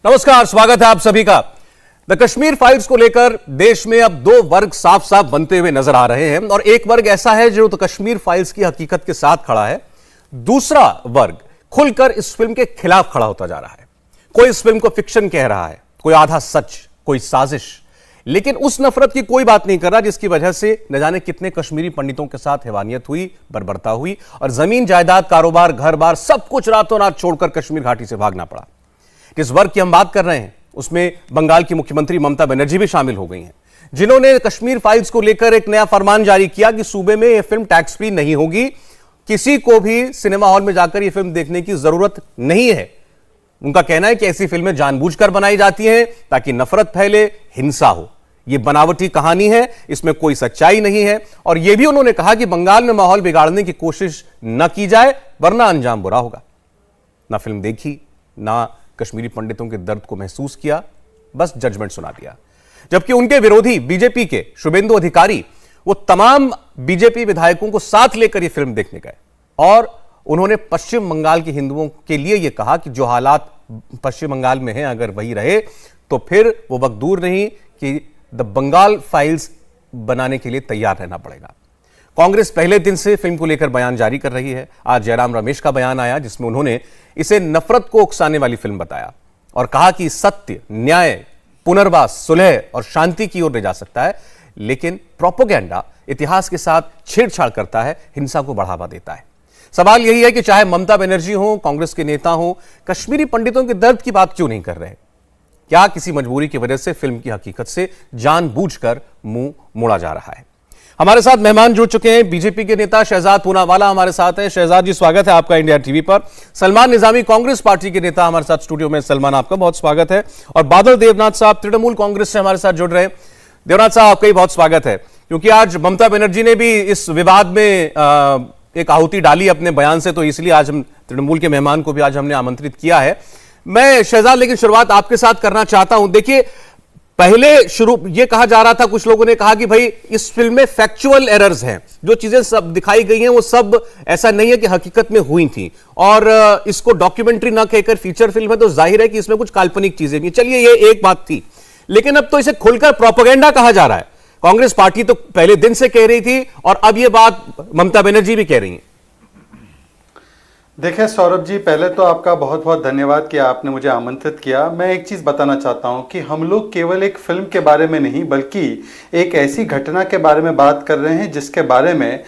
नमस्कार, स्वागत है आप सभी का। द कश्मीर फाइल्स को लेकर देश में अब दो वर्ग साफ साफ बनते हुए नजर आ रहे हैं और एक वर्ग ऐसा है जो द कश्मीर फाइल्स की हकीकत के साथ खड़ा है, दूसरा वर्ग खुलकर इस फिल्म के खिलाफ खड़ा होता जा रहा है। कोई इस फिल्म को फिक्शन कह रहा है, कोई आधा सच, कोई साजिश, लेकिन उस नफरत की कोई बात नहीं कर रहा जिसकी वजह से न जाने कितने कश्मीरी पंडितों के साथ हैवानियत हुई, बर्बरता हुई और जमीन जायदाद, कारोबार, घर बार सब कुछ रातों रात छोड़कर कश्मीर घाटी से भागना पड़ा। जिस वर्ग की हम बात कर रहे हैं उसमें बंगाल की मुख्यमंत्री ममता बनर्जी भी शामिल हो गई हैं, जिन्होंने कश्मीर फाइल्स को लेकर एक नया फरमान जारी किया कि सूबे में यह फिल्म टैक्स फ्री नहीं होगी, किसी को भी सिनेमा हॉल में जाकर यह फिल्म देखने की जरूरत नहीं है। उनका कहना है कि ऐसी फिल्में जानबूझकर बनाई जाती हैं ताकि नफरत फैले, हिंसा हो। यह बनावटी कहानी है, इसमें कोई सच्चाई नहीं है। और यह भी उन्होंने कहा कि बंगाल में माहौल बिगाड़ने की कोशिश न की जाए वरना अंजाम बुरा होगा। ना फिल्म देखी, ना कश्मीरी पंडितों के दर्द को महसूस किया, बस जजमेंट सुना दिया। जबकि उनके विरोधी बीजेपी के शुभेंदु अधिकारी वो तमाम बीजेपी विधायकों को साथ लेकर यह फिल्म देखने गए और उन्होंने पश्चिम बंगाल के हिंदुओं के लिए यह कहा कि जो हालात पश्चिम बंगाल में हैं अगर वही रहे तो फिर वो वक्त दूर नहीं कि द बंगाल फाइल्स बनाने के लिए तैयार रहना पड़ेगा। कांग्रेस पहले दिन से फिल्म को लेकर बयान जारी कर रही है। आज जयराम रमेश का बयान आया जिसमें उन्होंने इसे नफरत को उकसाने वाली फिल्म बताया और कहा कि सत्य, न्याय, पुनर्वास, सुलह और शांति की ओर ले जा सकता है, लेकिन प्रोपेगेंडा इतिहास के साथ छेड़छाड़ करता है, हिंसा को बढ़ावा देता है। सवाल यही है कि चाहे ममता बनर्जी हो, कांग्रेस के नेता हो, कश्मीरी पंडितों के दर्द की बात क्यों नहीं कर रहे? क्या किसी मजबूरी की वजह से फिल्म की हकीकत से जानबूझकर मुंह मोड़ा जा रहा है? हमारे साथ मेहमान जुड़ चुके हैं। बीजेपी के नेता शहजाद पूनावाला हमारे साथ हैं। शहजाद जी, स्वागत है आपका इंडिया टीवी पर। सलमान निजामी कांग्रेस पार्टी के नेता हमारे साथ स्टूडियो में। सलमान, आपका बहुत स्वागत है। और बादल देवनाथ साहब तृणमूल कांग्रेस से हमारे साथ जुड़ रहे हैं। देवनाथ साहब, आपका भी बहुत स्वागत है, क्योंकि आज ममता बनर्जी ने भी इस विवाद में एक आहुति डाली अपने बयान से, तो इसलिए आज हम तृणमूल के मेहमान को भी आज हमने आमंत्रित किया है। मैं शहजाद लेकिन शुरुआत आपके साथ करना चाहता हूं। देखिए, पहले ये कहा जा रहा था, कुछ लोगों ने कहा कि भाई इस फिल्म में फैक्चुअल एरर्स हैं, जो चीजें सब दिखाई गई हैं वो सब ऐसा नहीं है कि हकीकत में हुई थी, और इसको डॉक्यूमेंट्री ना कहकर फीचर फिल्म है तो जाहिर है कि इसमें कुछ काल्पनिक चीजें भी। चलिए, ये एक बात थी, लेकिन अब तो इसे खुलकर प्रोपेगेंडा कहा जा रहा है। कांग्रेस पार्टी तो पहले दिन से कह रही थी और अब यह बात ममता बनर्जी भी कह रही है। देखिए सौरभ जी, पहले तो आपका बहुत बहुत धन्यवाद कि आपने मुझे आमंत्रित किया। मैं एक चीज़ बताना चाहता हूं कि हम लोग केवल एक फिल्म के बारे में नहीं बल्कि एक ऐसी घटना के बारे में बात कर रहे हैं जिसके बारे में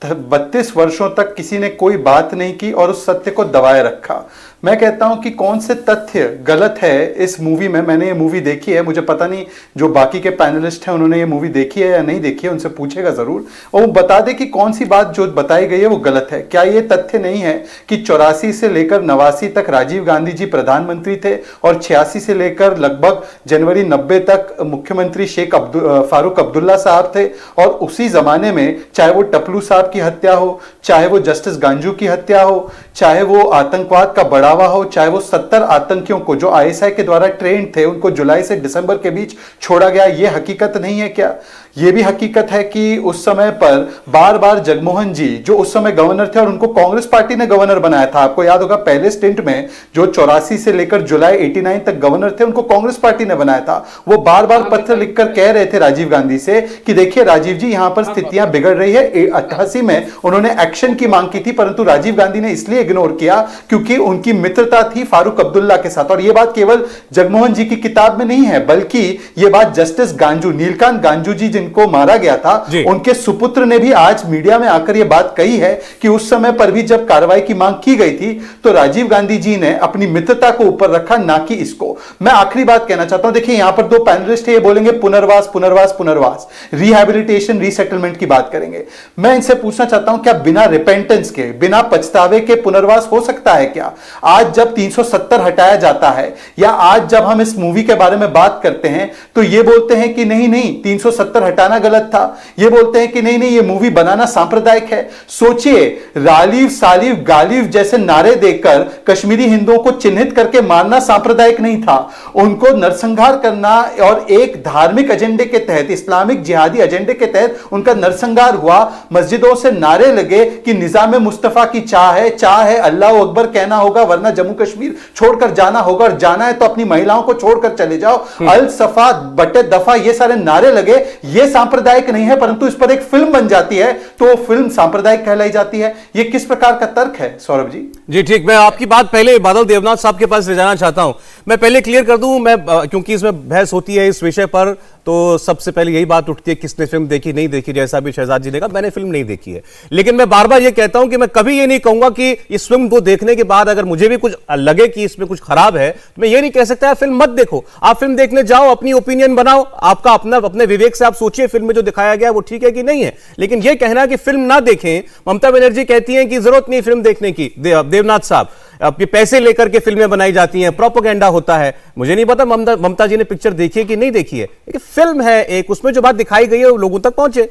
32 वर्षों तक किसी ने कोई बात नहीं की और उस सत्य को दबाए रखा। मैं कहता हूं कि कौन से तथ्य गलत है इस मूवी में। मैंने ये मूवी देखी है, मुझे पता नहीं जो बाकी के पैनलिस्ट हैं उन्होंने ये मूवी देखी है या नहीं देखी है, उनसे पूछेगा जरूर और वो बता दे कि कौन सी बात जो बताई गई है वो गलत है। क्या ये तथ्य नहीं है कि 84 से लेकर 89 तक राजीव गांधी जी प्रधानमंत्री थे और 86 से लेकर लगभग जनवरी 90 तक मुख्यमंत्री शेख फारूक अब्दुल्ला साहब थे, और उसी जमाने में चाहे वो टपलू साहब की हत्या हो, चाहे वो जस्टिस गांजू की हत्या हो, चाहे वो आतंकवाद का बढ़ावा हो, चाहे वो 70 आतंकियों को जो आईएसआई के द्वारा ट्रेंड थे उनको जुलाई से दिसंबर के बीच छोड़ा गया, ये हकीकत नहीं है क्या? ये भी हकीकत है कि उस समय पर बार बार जगमोहन जी जो उस समय गवर्नर थे और उनको कांग्रेस पार्टी ने गवर्नर बनाया था, आपको याद होगा पहले स्टिंट में जो 84 से लेकर जुलाई 89 तक गवर्नर थे उनको कांग्रेस पार्टी ने बनाया था, वो बार बार पत्र लिखकर कह रहे थे राजीव गांधी से कि देखिए राजीव जी यहां पर स्थितियां बिगड़ रही है। 88 में उन्होंने एक्शन की मांग की थी, परंतु राजीव गांधी ने इसलिए इग्नोर किया क्योंकि उनकी मित्रता थी फारूक अब्दुल्ला के साथ। और यह बात केवल जगमोहन जी की किताब में नहीं है बल्कि यह बात जस्टिस गांजू, नीलकांत गांजू जी जिनको मारा गया था, उनके सुपुत्र ने भी आज मीडिया में आकर यह बात कही है कि उस समय पर भी जब कार्रवाई की मांग की गई थी तो राजीव गांधी जी ने अपनी मित्रता को ऊपर रखा, ना कि इसको। मैं आखिरी बात कहना चाहता हूं, देखिए यहां पर दो पैनलिस्ट है, ये बोलेंगे पुनर्वास पुनर्वास पुनर्वास, रिहैबिलिटेशन, रीसेटलमेंट की बात करेंगे। मैं इनसे पूछना चाहता हूं क्या बिना रिपेंटेंस के, बिना पछतावे के पुनर्वास हो सकता है क्या? आज जब 370 हटाया जाता है या आज जब हम इस मूवी के बारे में बात करते हैं तो ये बोलते हैं कि नहीं नहीं 370 हटाना गलत था, ये बोलते हैं कि नहीं नहीं ये मूवी बनाना सांप्रदायिक है। सोचिए, रालीव सालीव गालिव जैसे नारे देकर कश्मीरी हिंदुओं को चिन्हित करके मारना सांप्रदायिक नहीं था, उनको नरसंहार करना और एक धार्मिक एजेंडे के तहत, इस्लामिक जिहादी एजेंडे के तहत उनका नरसंहार हुआ। मस्जिदों से नारे लगे कि निजाम मुस्तफा की चाह है, चाह है अल्लाह अकबर कहना होगा वरना जम्मू कश्मीर छोड़कर जाना होगा, और जाना है तो अपनी महिलाओं को छोड़कर चले जाओ। अल सफा बटे दफा ये सारे नारे लगे, ये सांप्रदायिक नहीं है, परंतु इस पर एक फिल्म बन जाती है तो वो फिल्म सांप्रदायिक कहलाई जाती है। ये किस प्रकार का तर्क है सौरभ जी? जी ठीक, मैं आपकी बात पहले बादल देवनाथ साहब के पास ले जाना चाहता हूं। मैं पहले क्लियर कर दूं, मैं क्योंकि इसमें बहस होती है इस विषय पर, तो सबसे पहले यही बात उठती है किसने फिल्म देखी नहीं देखी। जैसा भी शहजाद जी ने कहा, मैंने फिल्म नहीं देखी है, लेकिन मैं बार बार ये कहता हूं कि मैं कभी ये नहीं कहूंगा कि इस फिल्म को देखने के बाद अगर मुझे भी कुछ लगे कि इसमें कुछ खराब है तो मैं ये नहीं कह सकता फिल्म मत देखो। आप फिल्म देखने जाओ, अपनी ओपिनियन बनाओ, आपका अपना अपने विवेक से आप सोचिए फिल्म में जो दिखाया गया वो ठीक है कि नहीं है। लेकिन ये कहना कि फिल्म ना देखें, ममता बनर्जी कहती हैं कि जरूरत नहीं फिल्म देखने की, देवनाथ साहब आपके पैसे लेकर के फिल्में बनाई जाती हैं, प्रोपेगेंडा होता है। मुझे नहीं पता ममता जी ने पिक्चर देखी है कि नहीं देखी है, लेकिन फिल्म है एक, उसमें जो बात दिखाई गई है वो लोगों तक पहुंचे।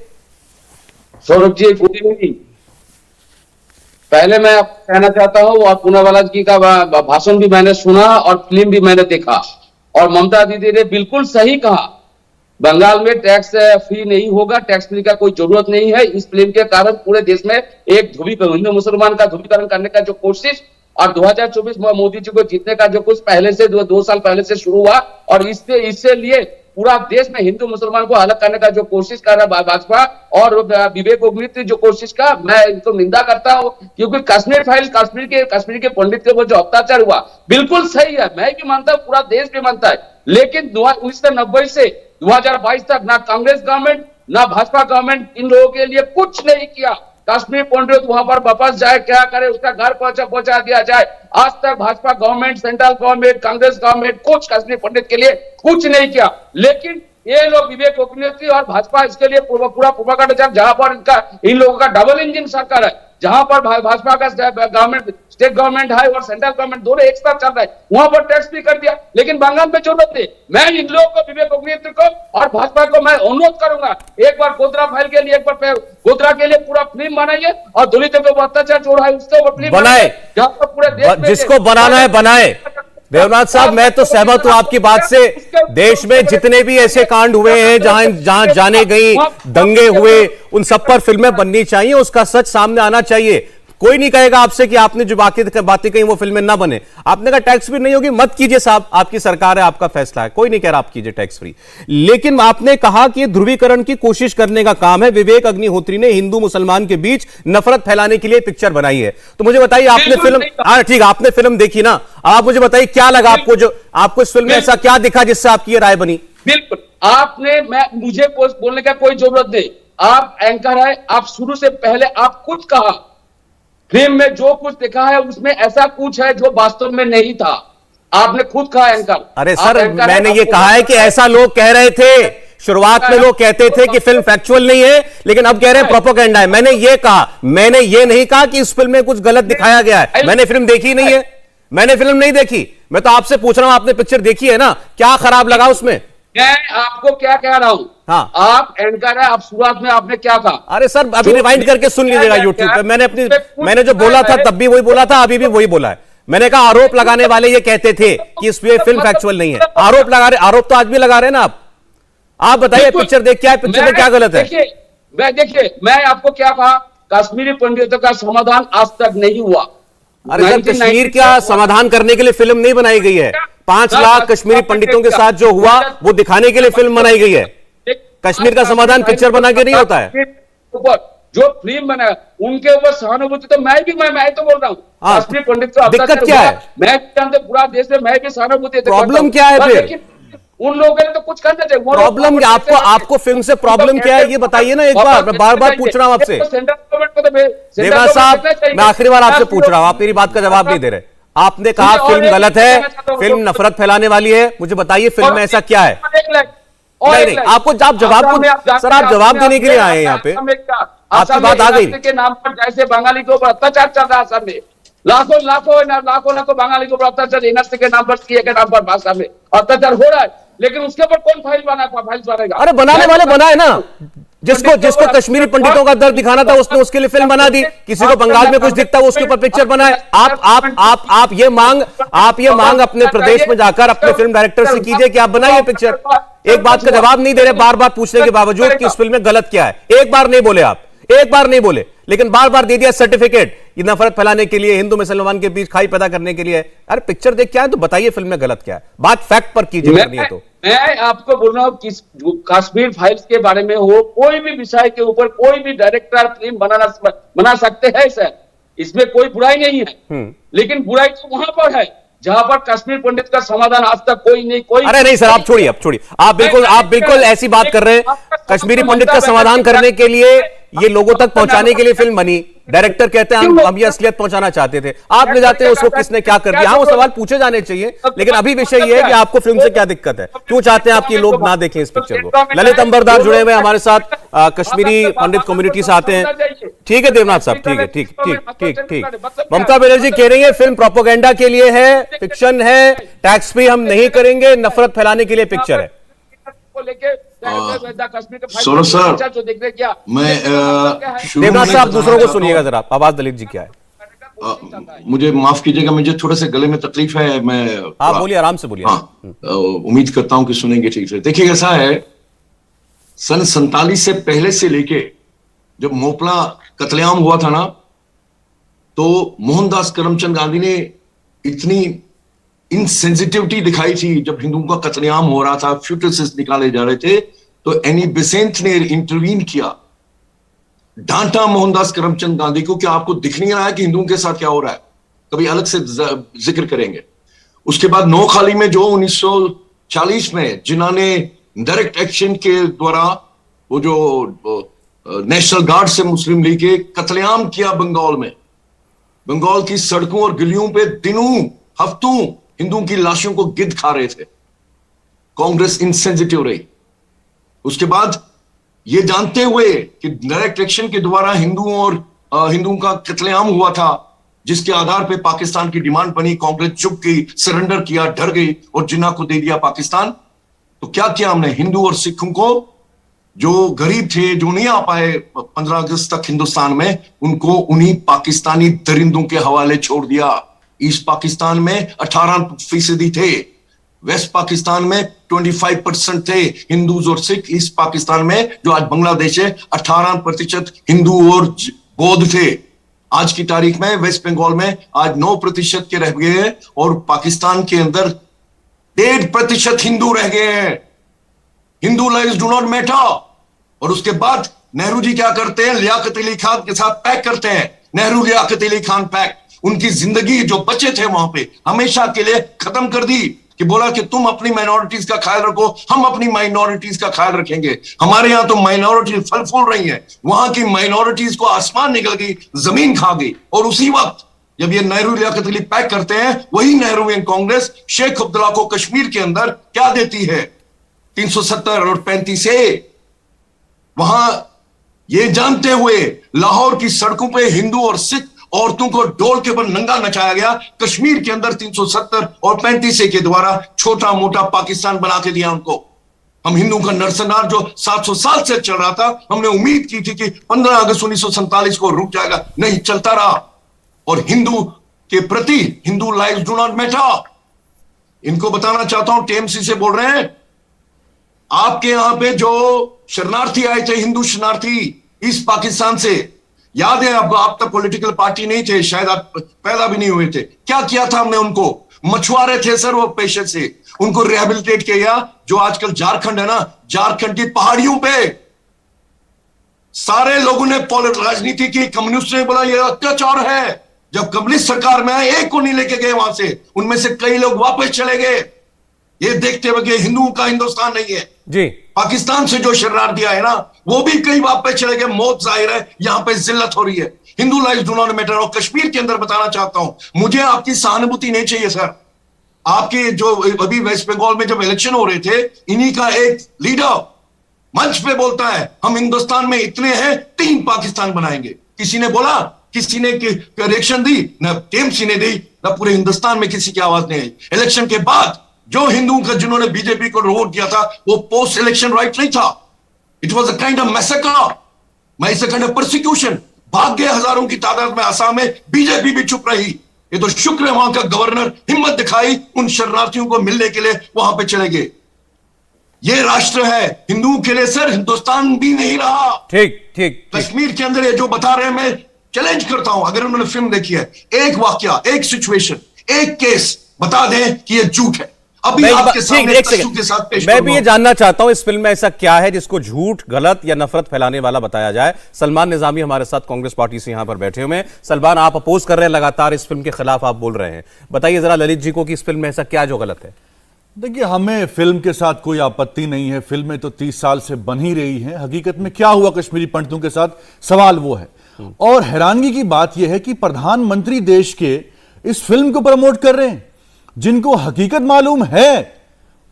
Saurabh ji good evening. पहले मैं आपको कहना चाहता हूं, और पूनावाला जी का भाषण भी मैंने सुना और फिल्म भी मैंने देखा, और ममता दीदी ने बिल्कुल सही कहा, बंगाल में टैक्स फ्री नहीं होगा, टैक्स फ्री का कोई जरूरत नहीं है। इस फिल्म के कारण पूरे देश में एक हिंदू मुसलमान का ध्रुवीकरण करने का जो कोशिश, और 2024 में मोदी जी को जीतने का जो कुछ पहले से 2 साल पहले से शुरू हुआ, और इससे लिए पूरा देश में हिंदू मुसलमान को अलग करने का जो कोशिश कर रहा है भाजपा और विवेक ओबराय जो कोशिश का, मैं इनको निंदा करता हूं। क्योंकि कश्मीर फाइल, कश्मीर के पंडित के वो जो अत्याचार हुआ बिल्कुल सही है, मैं भी मानता हूं, पूरा देश भी मानता है। लेकिन 1990 से 2022 तक ना कांग्रेस गवर्नमेंट ना भाजपा गवर्नमेंट इन लोगों के लिए कुछ नहीं किया। कश्मीर पंडित वहां पर वापस जाए, क्या करे, उसका घर पहुंचा दिया जाए। आज तक Bhajpa government, central government, Congress government कुछ कश्मीर पंडित के लिए कुछ नहीं किया। लेकिन ये लोग विवेक ओबराय और भाजपा इसके लिए पूरा प्रोपेगेंडा, जहां पर इन लोगों का डबल इंजन सरकार है, जहां पर भाजपा का गवर्नमेंट, स्टेट गवर्नमेंट है और सेंट्रल गवर्नमेंट दोनों एक साथ चल रहा है, वहां पर टैक्स भी कर दिया। लेकिन बंगाल में जरूरत नहीं। मैं इन लोगों को, विवेक ओबराय को और भाजपा को मैं अनुरोध करूंगा, एक बार गोधरा फाइल के लिए, एक बार गोधरा के लिए पूरा फिल्म बनाइए, और दलितों के अत्याचार जो है उसके ऊपर फिल्म बनाए, जहां पर पूरे देश में जिसको बनाना है बनाए। देवनाथ साहब, मैं तो सहमत हूं आपकी बात से। देश में जितने भी ऐसे कांड हुए हैं, जहां जाने गई, दंगे हुए, उन सब पर फिल्में बननी चाहिए, उसका सच सामने आना चाहिए। कोई नहीं कहेगा आपसे कि आपने जो बातें कही वो फिल्में ना बने। आपने कहा टैक्स फ्री नहीं होगी, मत कीजिए साहब, आपकी सरकार है, आपका फैसला है, कोई नहीं कह रहा आप कीजिए टैक्स फ्री। लेकिन आपने कहा कि ध्रुवीकरण की कोशिश करने का काम है। विवेक अग्निहोत्री ने हिंदू मुसलमान के बीच नफरत फैलाने के लिए पिक्चर बनाई है। तो मुझे बताइए, आपने फिल्म, हाँ ठीक, आपने फिल्म देखी ना, आप मुझे बताइए क्या लगा आपको, जो आपको इस फिल्म में ऐसा क्या दिखा जिससे आपकी ये राय बनी? बिल्कुल आपने, मुझे बोलने का कोई जरूरत नहीं, आप एंकर है, आप शुरू से पहले आप खुद कहा फिल्म में जो कुछ दिखा है उसमें ऐसा कुछ है जो वास्तव में नहीं था, आपने खुद कहा एंकर। अरे सर, मैंने ये कहा है कि ऐसा लोग कह रहे थे, शुरुआत में लोग कहते थे कि फिल्म फैक्चुअल नहीं है, लेकिन अब कह रहे हैं प्रोपेगेंडा है। मैंने ये कहा, मैंने ये नहीं कहा कि इस फिल्म में कुछ गलत दिखाया गया है। मैंने फिल्म देखी नहीं है, मैंने फिल्म नहीं देखी, मैं तो आपसे पूछ रहा हूं, आपने पिक्चर देखी है ना, क्या खराब लगा उसमें? मैं आपको क्या कह रहा हूं, हाँ, आप एंकर है, आप शुरुआत में आपने क्या कहा? अरे सर, अभी रिवाइंड करके सुन लीजिएगा यूट्यूब पे। मैंने जो बोला था तब भी वही बोला था, अभी भी वही बोला है। मैंने कहा आरोप लगाने वाले ये कहते थे कि इस फिल्म फैक्चुअल नहीं है। आरोप तो आज भी लगा रहे हैं ना आप बताइए, पिक्चर देख क्या है, पिक्चर में क्या गलत है? देखिए, मैं आपको क्या कहा, कश्मीरी पंडितों का समाधान आज तक नहीं हुआ। अरे सर, कश्मीर का समाधान करने के लिए फिल्म नहीं बनाई गई है। 5 लाख कश्मीरी पंडितों के साथ जो हुआ वो दिखाने के लिए फिल्म बनाई गई है। कश्मीर का समाधान पिक्चर बना के नहीं होता है। जो फिल्म बना उनके ऊपर सहानुभूति, तो मैं तो बोल रहा हूँ, कश्मीर पंडित को दिक्कत क्या है? मैं जानते पूरा देश में मैं भी सहानुभूति, प्रॉब्लम क्या है फिर? उन लोगों के लिए तो कुछ करना चाहिए। प्रॉब्लम आपको फिल्म से प्रॉब्लम क्या है ये बताइए ना एक बार, मैं बार बार पूछ रहा हूं आपसे। देवनाथ साहब, मैं आखिरी बार आपसे पूछ रहा हूं, आप मेरी बात का जवाब नहीं दे रहे। आपने कहा फिल्म गलत है, फिल्म नफरत फैलाने वाली है, मुझे बताइए फिल्म में ऐसा क्या है? नहीं, आपको सर, आप जवाब देने के लिए आए हैं यहाँ पे, आपकी बात आ गई के नाम पर जैसे बंगाली के ऊपर अत्याचार चल रहा है, सामने लाखों बंगाली के ऊपर अत्याचार एनआरसी के नाम पर, सीए के नाम पर भाषा में अत्याचार हो रहा है, लेकिन उसके ऊपर कौन फाइल बनेगा? अरे बनाने वाले बनाए ना, जिसको कश्मीरी पंडितों का दर्द दिखाना था उसने उसके लिए फिल्म बना दी। किसी को बंगाल में कुछ दिखता है उसके ऊपर पिक्चर बनाए। आप ये मांग अपने प्रदेश में जाकर अपने फिल्म डायरेक्टर से कीजिए कि आप बनाइए पिक्चर। एक बात का जवाब नहीं दे रहे, बार बार पूछने के बावजूद कि इस फिल्म में गलत क्या है। एक बार नहीं बोले आप, एक बार नहीं बोले, लेकिन बार बार दे दिया सर्टिफिकेट, ये नफरत फैलाने के लिए, हिंदू मुसलमान के बीच खाई पैदा करने के लिए। अरे पिक्चर देख क्या है तो बताइए फिल्म में गलत क्या है, बात फैक्ट पर कीजिए करनी है तो। मैं आपको बोल रहा हूँ कि कश्मीर फाइल्स के बारे में हो, कोई भी विषय के ऊपर कोई भी डायरेक्टर फिल्म बना सकते हैं सर, इसमें कोई बुराई नहीं है। लेकिन बुराई तो वहां पर है जहां पर कश्मीर पंडित का समाधान आज तक कोई। अरे नहीं सर, आप छोड़िए, आप बिल्कुल ऐसी बात कर रहे हैं। कश्मीरी पंडित का समाधान करने के लिए, ये लोगों तक पहुंचाने के लिए फिल्म बनी। डायरेक्टर कहते हैं हम ये असलियत पहुंचाना चाहते थे, आप ले जाते हैं उसको किसने क्या कर दिया। हाँ, वो सवाल पूछे जाने चाहिए, लेकिन अभी विषय ये है कि आपको फिल्म से क्या दिक्कत है, क्यों चाहते हैं आपकी लोग ना देखें इस पिक्चर को। ललित अंबरदार जुड़े हुए हमारे साथ, कश्मीरी पंडित कम्युनिटी से आते हैं। ठीक है देवनाथ साहब, ठीक है, ठीक। ममता बनर्जी कह रही है फिल्म प्रोपोगेंडा के लिए है, फिक्शन है, टैक्स फ्री हम नहीं करेंगे, नफरत फैलाने के लिए पिक्चर है। सुनो सर, मैं देवनाथ साहब दूसरों को सुनिएगा जरा, आवाज दलित जी क्या है। मुझे माफ कीजिएगा, मुझे थोड़े से गले में तकलीफ है, मैं आप बोलिए, आराम से बोलिए। हाँ, उम्मीद करता हूं कि सुनेंगे ठीक से। देखिए ऐसा है, सन 47 से पहले से लेके जब मोपला कत्लेआम हुआ था ना, तो मोहनदास करमचंद गांधी ने इतनी इनसेंसिटिविटी दिखाई थी। जब हिंदुओं का कत्लेआम हो रहा था, फ्यूटसिस निकाले जा रहे थे, तो एनी बेसेंट ने इंटरवीन किया, डांटा मोहनदास करमचंद गांधी को कि आपको दिख नहीं रहा है कि हिंदुओं के साथ क्या हो रहा है, कभी अलग से जिक्र करेंगे। उसके बाद नोखाली में जो 1940 में जिन्होंने डायरेक्ट एक्शन के द्वारा वो जो नेशनल गार्ड से मुस्लिम लीग के कत्लेआम किया बंगाल में, बंगाल की सड़कों और गलियों पे दिनों हफ्तों हिंदुओं की लाशों को गिद्ध खा रहे थे, कांग्रेस इनसेंसिटिव रही। उसके बाद ये जानते हुए कि डायरेक्ट एक्शन के द्वारा हिंदुओं का कत्लेआम हुआ था, जिसके आधार पे पाकिस्तान की डिमांड बनी, कांग्रेस चुप गई, सरेंडर किया, डर गई और जिन्ना को दे दिया पाकिस्तान। तो क्या किया हमने, हिंदू और सिखों को, जो गरीब थे, जो नहीं आ पाए 15 अगस्त तक हिंदुस्तान में, उनको उन्हीं पाकिस्तानी दरिंदों के हवाले छोड़ दिया। ईस्ट पाकिस्तान में 18% थे, वेस्ट पाकिस्तान में 25% थे हिंदूज और सिख। ईस्ट पाकिस्तान में जो आज बांग्लादेश है 18% हिंदू और बौद्ध थे। आज की तारीख में वेस्ट बंगाल में आज 9% के रह गए हैं और पाकिस्तान के अंदर 1.5% हिंदू रह गए हैं। Hindu lives do not matter. और उसके बाद नेहरू जी क्या करते हैं, लियाकत अली खान के साथ पैक करते हैं, नेहरू लियाकत अली खान पैक। उनकी जिंदगी जो बचे थे वहां पे हमेशा के लिए खत्म कर दी, कि बोला कि तुम अपनी माइनॉरिटीज का ख्याल रखो, हम अपनी माइनॉरिटीज का ख्याल रखेंगे। हमारे यहां तो माइनॉरिटी फल फूल रही है, वहां की माइनॉरिटीज को आसमान निकल गई, जमीन खा गई। और उसी वक्त जब ये नेहरू लियाकत अली पैक करते हैं, वही नेहरूवियन कांग्रेस शेख अब्दुल्ला को कश्मीर के अंदर क्या देती है, 370 और 35A। वहां ये जानते हुए लाहौर की सड़कों पे हिंदू और सिख औरतों को डोल के ऊपर नंगा नचाया गया। कश्मीर के अंदर 370 और 35A के द्वारा छोटा मोटा पाकिस्तान बना के दिया उनको। हम हिंदुओं का नरसंहार जो 700 साल से चल रहा था, हमने उम्मीद की थी कि 15 अगस्त 1947 को रुक जाएगा, नहीं, चलता रहा। और हिंदू के प्रति Hindu lives do not matter. इनको बताना चाहता हूं, टीएमसी से बोल रहे हैं, आपके यहां पे जो शरणार्थी आए थे, हिंदू शरणार्थी ईस्ट पाकिस्तान से, याद है आपको, आप तक पॉलिटिकल पार्टी नहीं थे, शायद आप पैदा भी नहीं हुए थे। क्या किया था हमने उनको, मछुआरे थे सर वो पेशे से, उनको रिहेबिलिटेट किया। जो आजकल झारखंड है ना, झारखंड की पहाड़ियों पे सारे लोगों ने राजनीति की, कम्युनिस्ट ने बोला ये अत्याचार है। जब कम्युनिस्ट सरकार में आए, एक को नहीं लेके गए वहां से, उनमें से कई लोग वापस चले गए, ये देखते हुए कि हिंदुओं का हिंदुस्तान नहीं है जी। पाकिस्तान से जो शरणार्थी आए ना, वो भी कई वापस चले गए। मौत जाहिर है, यहां पे जिल्लत हो रही है। Hindu lives do not matter. और कश्मीर के अंदर बताना चाहता हूं, मुझे आपकी सहानुभूति नहीं चाहिए सर। आपके जो अभी वेस्ट बंगाल में जब इलेक्शन हो रहे थे, इन्हीं का एक लीडर मंच पे बोलता है हम हिंदुस्तान में इतने हैं, 3 पाकिस्तान बनाएंगे। किसी ने बोला, किसी ने रिएक्शन दी, न टीएमसी ने दी, न पूरे हिंदुस्तान में किसी की आवाज नहीं आई। इलेक्शन के बाद जो हिंदुओं का जिन्होंने बीजेपी को वोट दिया था, वो पोस्ट इलेक्शन राइट नहीं था। It was a kind of massacre, it's a kind of persecution. भाग गए हजारों की तादाद में आसाम में, बीजेपी भी चुप रही। ये तो शुक्र है वहां का गवर्नर हिम्मत दिखाई, उन शरणार्थियों को मिलने के लिए वहां पे चले गए। ये राष्ट्र है हिंदुओं के लिए सर, हिंदुस्तान भी नहीं रहा। ठीक ठीक ठीक। कश्मीर के अंदर ये जो बता रहे हैं, मैं चैलेंज करता हूं, अगर उन्होंने फिल्म देखी है, एक वाकया, एक सिचुएशन, एक केस बता दें कि ये झूठ है। अभी आपके सामने एक तस्सु के साथ पेश मैं भी ये जानना चाहता हूं इस फिल्म में ऐसा क्या है जिसको झूठ, गलत या नफरत फैलाने वाला बताया जाए। सलमान निजामी हमारे साथ कांग्रेस पार्टी से यहां पर बैठे हुए हैं। सलमान, आप अपोज कर रहे हैं, लगातार इस फिल्म के खिलाफ आप बोल रहे हैं, बताइए जरा ललित जी को कि इस फिल्म में ऐसा क्या जो गलत है। देखिए, हमें फिल्म के साथ कोई आपत्ति नहीं है, फिल्में तो 30 साल से बन ही रही हैं। हकीकत में क्या हुआ कश्मीरी पंडितों के साथ, सवाल वो है। और हैरानगी की बात यह है कि प्रधानमंत्री देश के इस फिल्म को प्रमोट कर रहे हैं। जिनको हकीकत मालूम है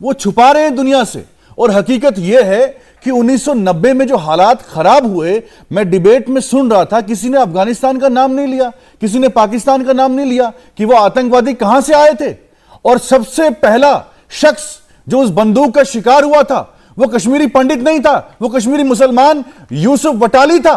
वो छुपा रहे हैं दुनिया से। और हकीकत यह है कि 1990 में जो हालात खराब हुए, मैं डिबेट में सुन रहा था, किसी ने अफगानिस्तान का नाम नहीं लिया, किसी ने पाकिस्तान का नाम नहीं लिया कि वो आतंकवादी कहां से आए थे। और सबसे पहला शख्स जो उस बंदूक का शिकार हुआ था वो कश्मीरी पंडित नहीं था, वो कश्मीरी मुसलमान यूसुफ वटाली था,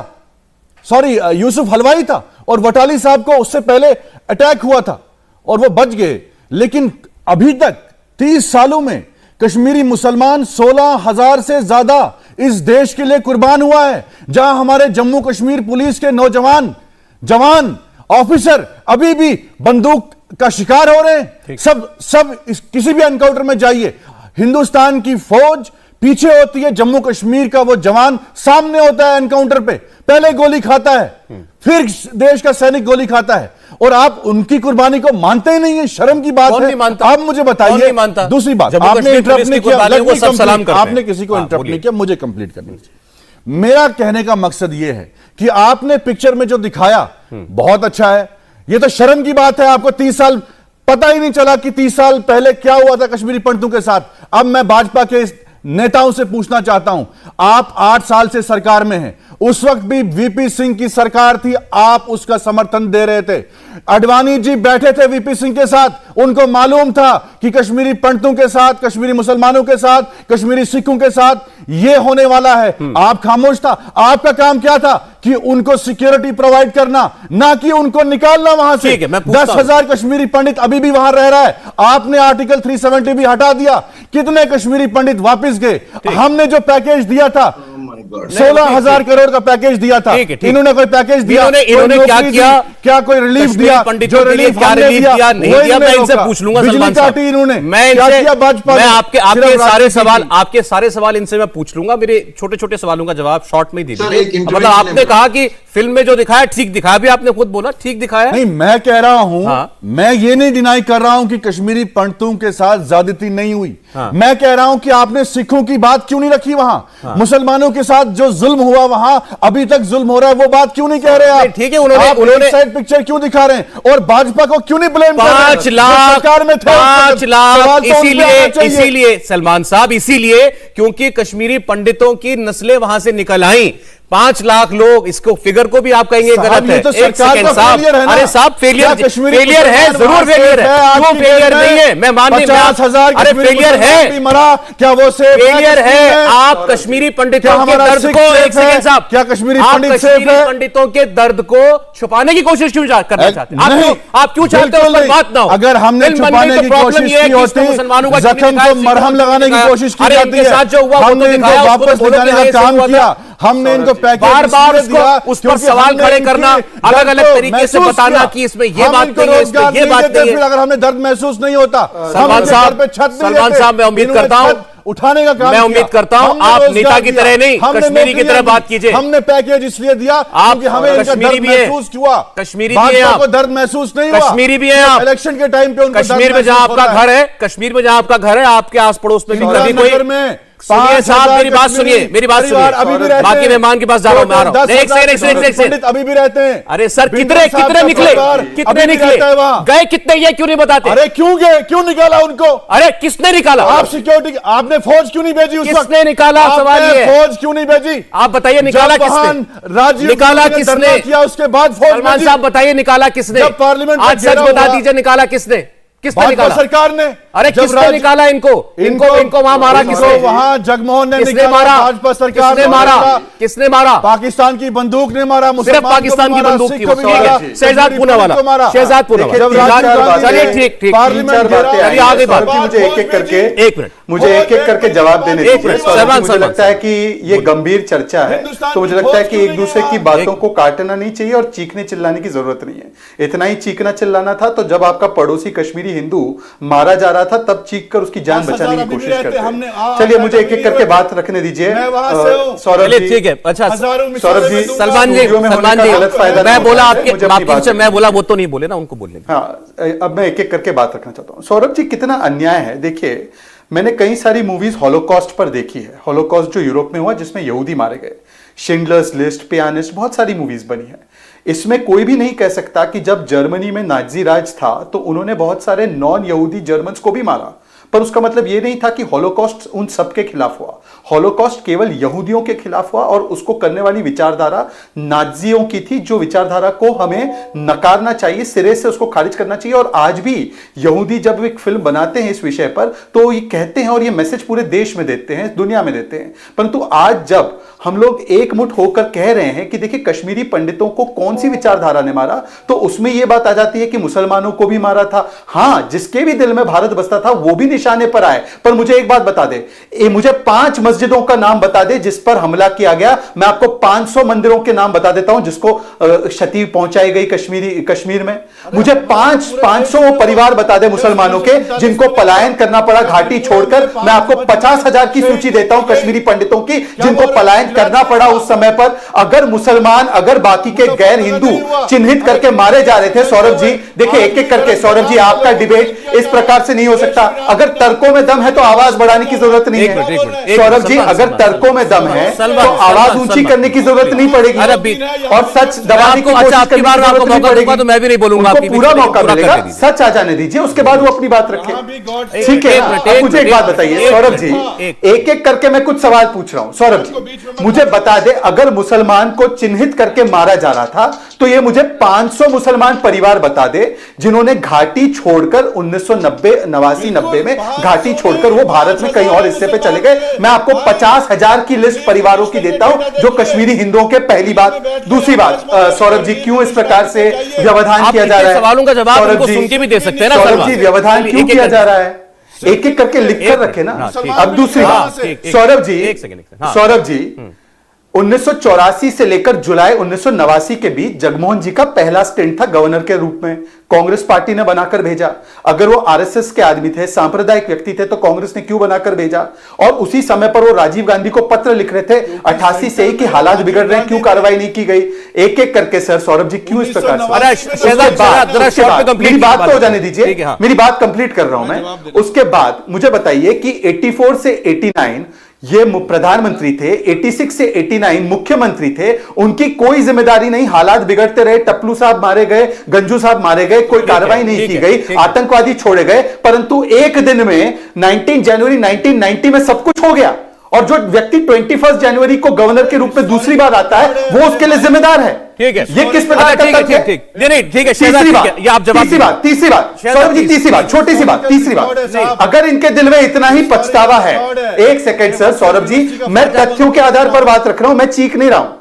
यूसुफ हलवाई था। और वटाली साहब को उससे पहले अटैक हुआ था और वो बच गए। लेकिन अभी तक 30 सालों में कश्मीरी मुसलमान 16,000 से ज्यादा इस देश के लिए कुर्बान हुआ है। जहां हमारे जम्मू कश्मीर पुलिस के नौजवान, जवान, ऑफिसर अभी भी बंदूक का शिकार हो रहे हैं। सब किसी भी एनकाउंटर में जाइए, हिंदुस्तान की फौज पीछे होती है, जम्मू कश्मीर का वो जवान सामने होता है एनकाउंटर पे, पहले गोली खाता है, फिर देश का सैनिक गोली खाता है। और आप उनकी कुर्बानी को मानते ही नहीं है, शर्म की बात है। आप मुझे बताइए, दूसरी बात, आपने इंटरप्ट नहीं किया, आपने किसी को इंटरप्ट नहीं किया, मुझे कंप्लीट करनी चाहिए। मेरा कहने का मकसद यह है कि आपने पिक्चर में जो दिखाया बहुत अच्छा है। यह तो शर्म की बात है, आपको 30 साल पता ही नहीं चला कि 30 साल पहले क्या हुआ था कश्मीरी पंडितों के साथ। अब मैं भाजपा के नेताओं से पूछना चाहता हूं, आप 8 साल से सरकार में हैं, उस वक्त भी वीपी सिंह की सरकार थी, आप उसका समर्थन दे रहे थे। अडवाणी जी बैठे थे वीपी सिंह के साथ, उनको मालूम था कि कश्मीरी पंडितों के साथ, कश्मीरी मुसलमानों के साथ, कश्मीरी सिखों के साथ यह होने वाला है। आप खामोश था। आपका काम क्या था कि उनको सिक्योरिटी प्रोवाइड करना, ना कि उनको निकालना वहां से। 10,000 कश्मीरी पंडित अभी भी वहां रह रहा है। आपने आर्टिकल 370 भी हटा दिया। कितने कश्मीरी पंडित वापस गए? हमने जो पैकेज दिया था 16,000 करोड़ का पैकेज दिया था, इन्होंने कोई पैकेज दिया? इन्होंने क्या किया? क्या कोई रिलीफ दिया? जो रिलीफ दिया नहीं दिया, मैं इनसे पूछ लूंगा। बिजली काटी इन्होंने, मैं आपके सारे सवाल इनसे मैं पूछ लूंगा। मेरे छोटे छोटे सवालों का जवाब शॉर्ट में दीजिए। मतलब आपने कहा कि फिल्म में जो दिखाया ठीक दिखाया, भी आपने खुद बोला ठीक दिखाया। नहीं, मैं कह रहा हूं, मैं ये नहीं डिनाई कर रहा हूं कि कश्मीरी पंडितों के साथ ज्यादती नहीं हुई। मैं कह रहा हूं कि आपने सिखों की बात क्यों नहीं रखी वहां? मुसलमानों के साथ जो जुल्म हुआ वहां, अभी तक जुल्म हो रहा है, वो बात क्यों नहीं कह रहे आप? ठीक है, उन्होंने साइड पिक्चर क्यों दिखा रहे हैं और भाजपा को क्यों नहीं ब्लेम कर रहे? 5 लाख सरकार में थे, 5 लाख इसीलिए सलमान साहब, इसीलिए क्योंकि कश्मीरी पंडितों की नस्लें वहां से निकल आई। 5 लाख लोग, इसको फिगर को भी आप कहेंगे गलत है। तो एक सेकंड साहब, अरे साहब फेलियर है, जरूर फेलियर है, क्यों फेलियर नहीं है? मैं मान नहीं, 50,000 अरे फेलियर है, मरा क्या वो से फेलियर है? आप कश्मीरी पंडितों के दर्द को, एक सेकंड साहब, क्या कश्मीरी पंडितों के दर्द को छुपाने की कोशिश क्यों करना चाहते हैं? आप क्यों चाहते हो उस पर बात ना हो? अगर हमने छुपाने की कोशिश की होती, जख्म को मरहम लगाने की कोशिश की जाती है, हमने इनको वापस ले जाने का काम किया, हमने इनको बार-बार उस पर सवाल खड़े करना, अलग-अलग तरीके से बताना कि इसमें ये बात नहीं है, इसमें ये बात नहीं है। अगर हमें दर्द महसूस नहीं होता, सलमान साहब, मैं उम्मीद करता हूं उठाने का काम, मैं उम्मीद करता हूं आप नेता की तरह नहीं, कश्मीरी की तरह बात कीजिए। हमने पैकेज इसलिए दिया क्योंकि हमें इनका दर्द महसूस हुआ। कश्मीरी भी हैं आप, दर्द महसूस नहीं हुआ। कश्मीरी भी हैं आप, इलेक्शन के टाइम पे उनको कश्मीर में जहां आपका घर है, कश्मीर में जहां आपका घर है, आपके आस पड़ोस में भी कभी कोई, सुनिए साहब, मेरी बात सुनिए, अभी भी रहते बाकी मेहमान के पास जा रहा हूं, मैं आ रहा हूं। एक सेकंड, अभी भी रहते हैं। अरे सर, कितने निकले, गए कितने, ये क्यों नहीं बताते? अरे क्यों गए, क्यों निकाला उनको? अरे किसने निकाला? आप सिक्योरिटी, आपने फौज क्यों नहीं भेजी उस वक्त? किसने निकाला? सवाल ये, फौज क्यों नहीं भेजी? आप बताइए, निकाला किसने? राजीव निकाला किसने किया? उसके बाद फौज, सलमान साहब बताइए, निकाला किसने? पार्लियामेंट, आज सच बता दीजिए, निकाला किसने? किसने भाजपा निकाला? सरकार ने। अरे जब किसने निकाला इनको वहां मारा? किसने? वहां जगमोहन ने किसने निकाला, मारा? भाजपा सरकार किसने ने मारा? मारा। किसने मारा? पाकिस्तान की बंदूक ने मारा, सिर्फ मुसलमान को पाकिस्तान भी की मारा, बंदूक सिख की को भी बात। मारा, शहजाद पूनावाला, को मारा। शहजाद पूनावाला। जब चलिए ठीक पार्लियामेंट चलिए आगे बात। मुझे एक एक करके जवाब देने एक दीजिए। मिनट, सौरभ जी, सलमान, मुझे सलमान। लगता है कि ये गंभीर चर्चा है, हिंदुस्तान तो मुझे की लगता है फौज कि क्यों एक नहीं दूसरे गया? की बातों को काटना नहीं चाहिए और चीखने चिल्लाने की जरूरत नहीं है। इतना ही चीखना चिल्लाना था तो जब आपका पड़ोसी कश्मीरी हिंदू मारा जा रहा था तब चीख कर उसकी जान 10,000 बचाने की अभी भी कोशिश रहते, करते हमने हैं। चलिए मुझे एक एक करके बात रखने दीजिए। मैं वहां से हूं। सौरभ चलिए जी, ठीक है। अच्छा हजारों सौरभ मिसालें जी, मैं दूंगा। सलमान जी, स्टूडियो में होने सलमान का जी, गलत फायदा मैं नहीं बोला उठाना है, आपके मुझे अपनी माफी बात से, मैं रखनी बोला वो तो नहीं बोले ना, उनको बोलने दीजिए। हाँ, अब मैं एक एक करके बात रखना चाहता हूँ। सौरभ जी, कितना अन्याय है। देखिए, मैंने कई सारी मूवीज हॉलोकॉस्ट पर देखी है। हॉलोकॉस्ट जो यूरोप में हुआ, जिसमें यहूदी मारे गए, शिंडलर्स लिस्ट, पियानिस्ट, बहुत सारी मूवीज बनी है। इसमें कोई भी नहीं कह सकता कि जब जर्मनी में नाजी राज था तो उन्होंने बहुत सारे नॉन यहूदी जर्मन्स को भी मारा, पर उसका मतलब यह नहीं था कि हॉलोकॉस्ट उन सबके खिलाफ हुआ। हॉलोकॉस्ट केवल यहूदियों के खिलाफ हुआ और उसको करने वाली विचारधारा नाजियों की थी, जो विचारधारा को हमें नकारना चाहिए, सिरे से उसको खारिज करना चाहिए। और आज भी यहूदी जब एक फिल्म बनाते हैं इस विषय पर तो ये कहते हैं और ये मैसेज पूरे देश में देते हैं, दुनिया में देते हैं। परंतु आज जब हम लोग एकमुठ होकर कह रहे हैं कि देखिए कश्मीरी पंडितों को कौन सी विचारधारा ने मारा, तो उसमें यह बात आ जाती है कि मुसलमानों को भी मारा था। हां, जिसके भी दिल में भारत बसता था वो भी निशाने पर आए। पर मुझे एक बात बता दे, मुझे 5 मस्जिदों का नाम बता दे जिस पर हमला किया गया। मैं आपको 500 मंदिरों के नाम बता देता हूं जिसको क्षति पहुंचाई गई कश्मीर में। मुझे 500 परिवार बता दे मुसलमानों के जिनको पलायन करना पड़ा घाटी छोड़कर। मैं आपको 50,000 की सूची देता हूं कश्मीरी पंडितों की जिनको पलायन करना पड़ा उस समय पर। अगर मुसलमान, अगर बाकी के गैर हिंदू चिन्हित करके मारे जा रहे थे, सौरभ जी देखिए एक एक करके, सौरभ जी आपका डिबेट इस प्रकार से नहीं हो सकता। अगर तर्कों में दम है तो आवाज बढ़ाने की जरूरत नहीं है। सौरभ जी, अगर तर्कों में दम है तो आवाज ऊंची करने की जरूरत नहीं पड़ेगी और सच दबाने की कोशिश करने की जरूरत नहीं पड़ेगी। तो मैं भी नहीं बोलूंगा, उनको पूरा मौका मिलेगा, सच आ जाने दीजिए, उसके बाद वो अपनी बात रखे। ठीक है, अब मुझे एक बात बताइए सौरभ जी, एक एक करके मैं कुछ सवाल पूछ रहा हूं। सौरभ जी मुझे बता दे, अगर मुसलमान को चिन्हित करके मारा जा रहा था तो ये मुझे 500 मुसलमान परिवार बता दे जिन्होंने घाटी छोड़कर 1990 में घाटी छोड़कर वो भारत में कहीं और हिस्से पे चले गए। मैं आपको 50,000 की लिस्ट परिवारों की देता हूं जो कश्मीरी हिंदुओं के। पहली बात। दूसरी बात, सौरभ जी क्यों इस प्रकार से व्यवधान किया जा रहा है? सवालों का जवाब उनको सुन के भी दे सकते हैं ना सौरभ जी, व्यवधान क्यों किया जा रहा है? एक एक करके लिख कर रखे ना। अब दूसरी बात, सौरभ जी 1984 से लेकर जुलाई 1989 के बीच जगमोहन जी का पहला स्टेंट था गवर्नर के रूप में। कांग्रेस पार्टी ने बनाकर भेजा। अगर वो आरएसएस के आदमी थे, सांप्रदायिक व्यक्ति थे, तो कांग्रेस ने क्यों बनाकर भेजा? और उसी समय पर वो राजीव गांधी को पत्र लिख रहे थे 88 से ही कि हालात बिगड़ रहे हैं, क्यों कार्रवाई नहीं की गई? एक एक करके सर सौरभ जी क्यों इस प्रकार से? मेरी बात तो हो जाने दीजिए, मेरी बात कंप्लीट कर रहा हूं मैं। उसके बाद मुझे बताइए कि 84 से 89 ये प्रधानमंत्री थे, 86 से 89 मुख्यमंत्री थे, उनकी कोई जिम्मेदारी नहीं। हालात बिगड़ते रहे, टप्लू साहब मारे गए, गंजू साहब मारे गए, कोई कार्रवाई नहीं की गई, आतंकवादी छोड़े गए। परंतु एक दिन में 19 जनवरी 1990 में सब कुछ हो गया और जो व्यक्ति 21 जनवरी को गवर्नर के रूप में दूसरी बार आता है वो उसके लिए जिम्मेदार है। ठीक है, ये किस प्रकार का तर्क है? ठीक है, तीसरी बात, सौरभ जी तीसरी बात, छोटी सी बात, तीसरी बात, अगर इनके दिल में इतना ही पछतावा है, एक सेकंड सर सौरभ जी, मैं तथ्यों के आधार पर बात रख रहा हूं, मैं चीख नहीं रहा हूं।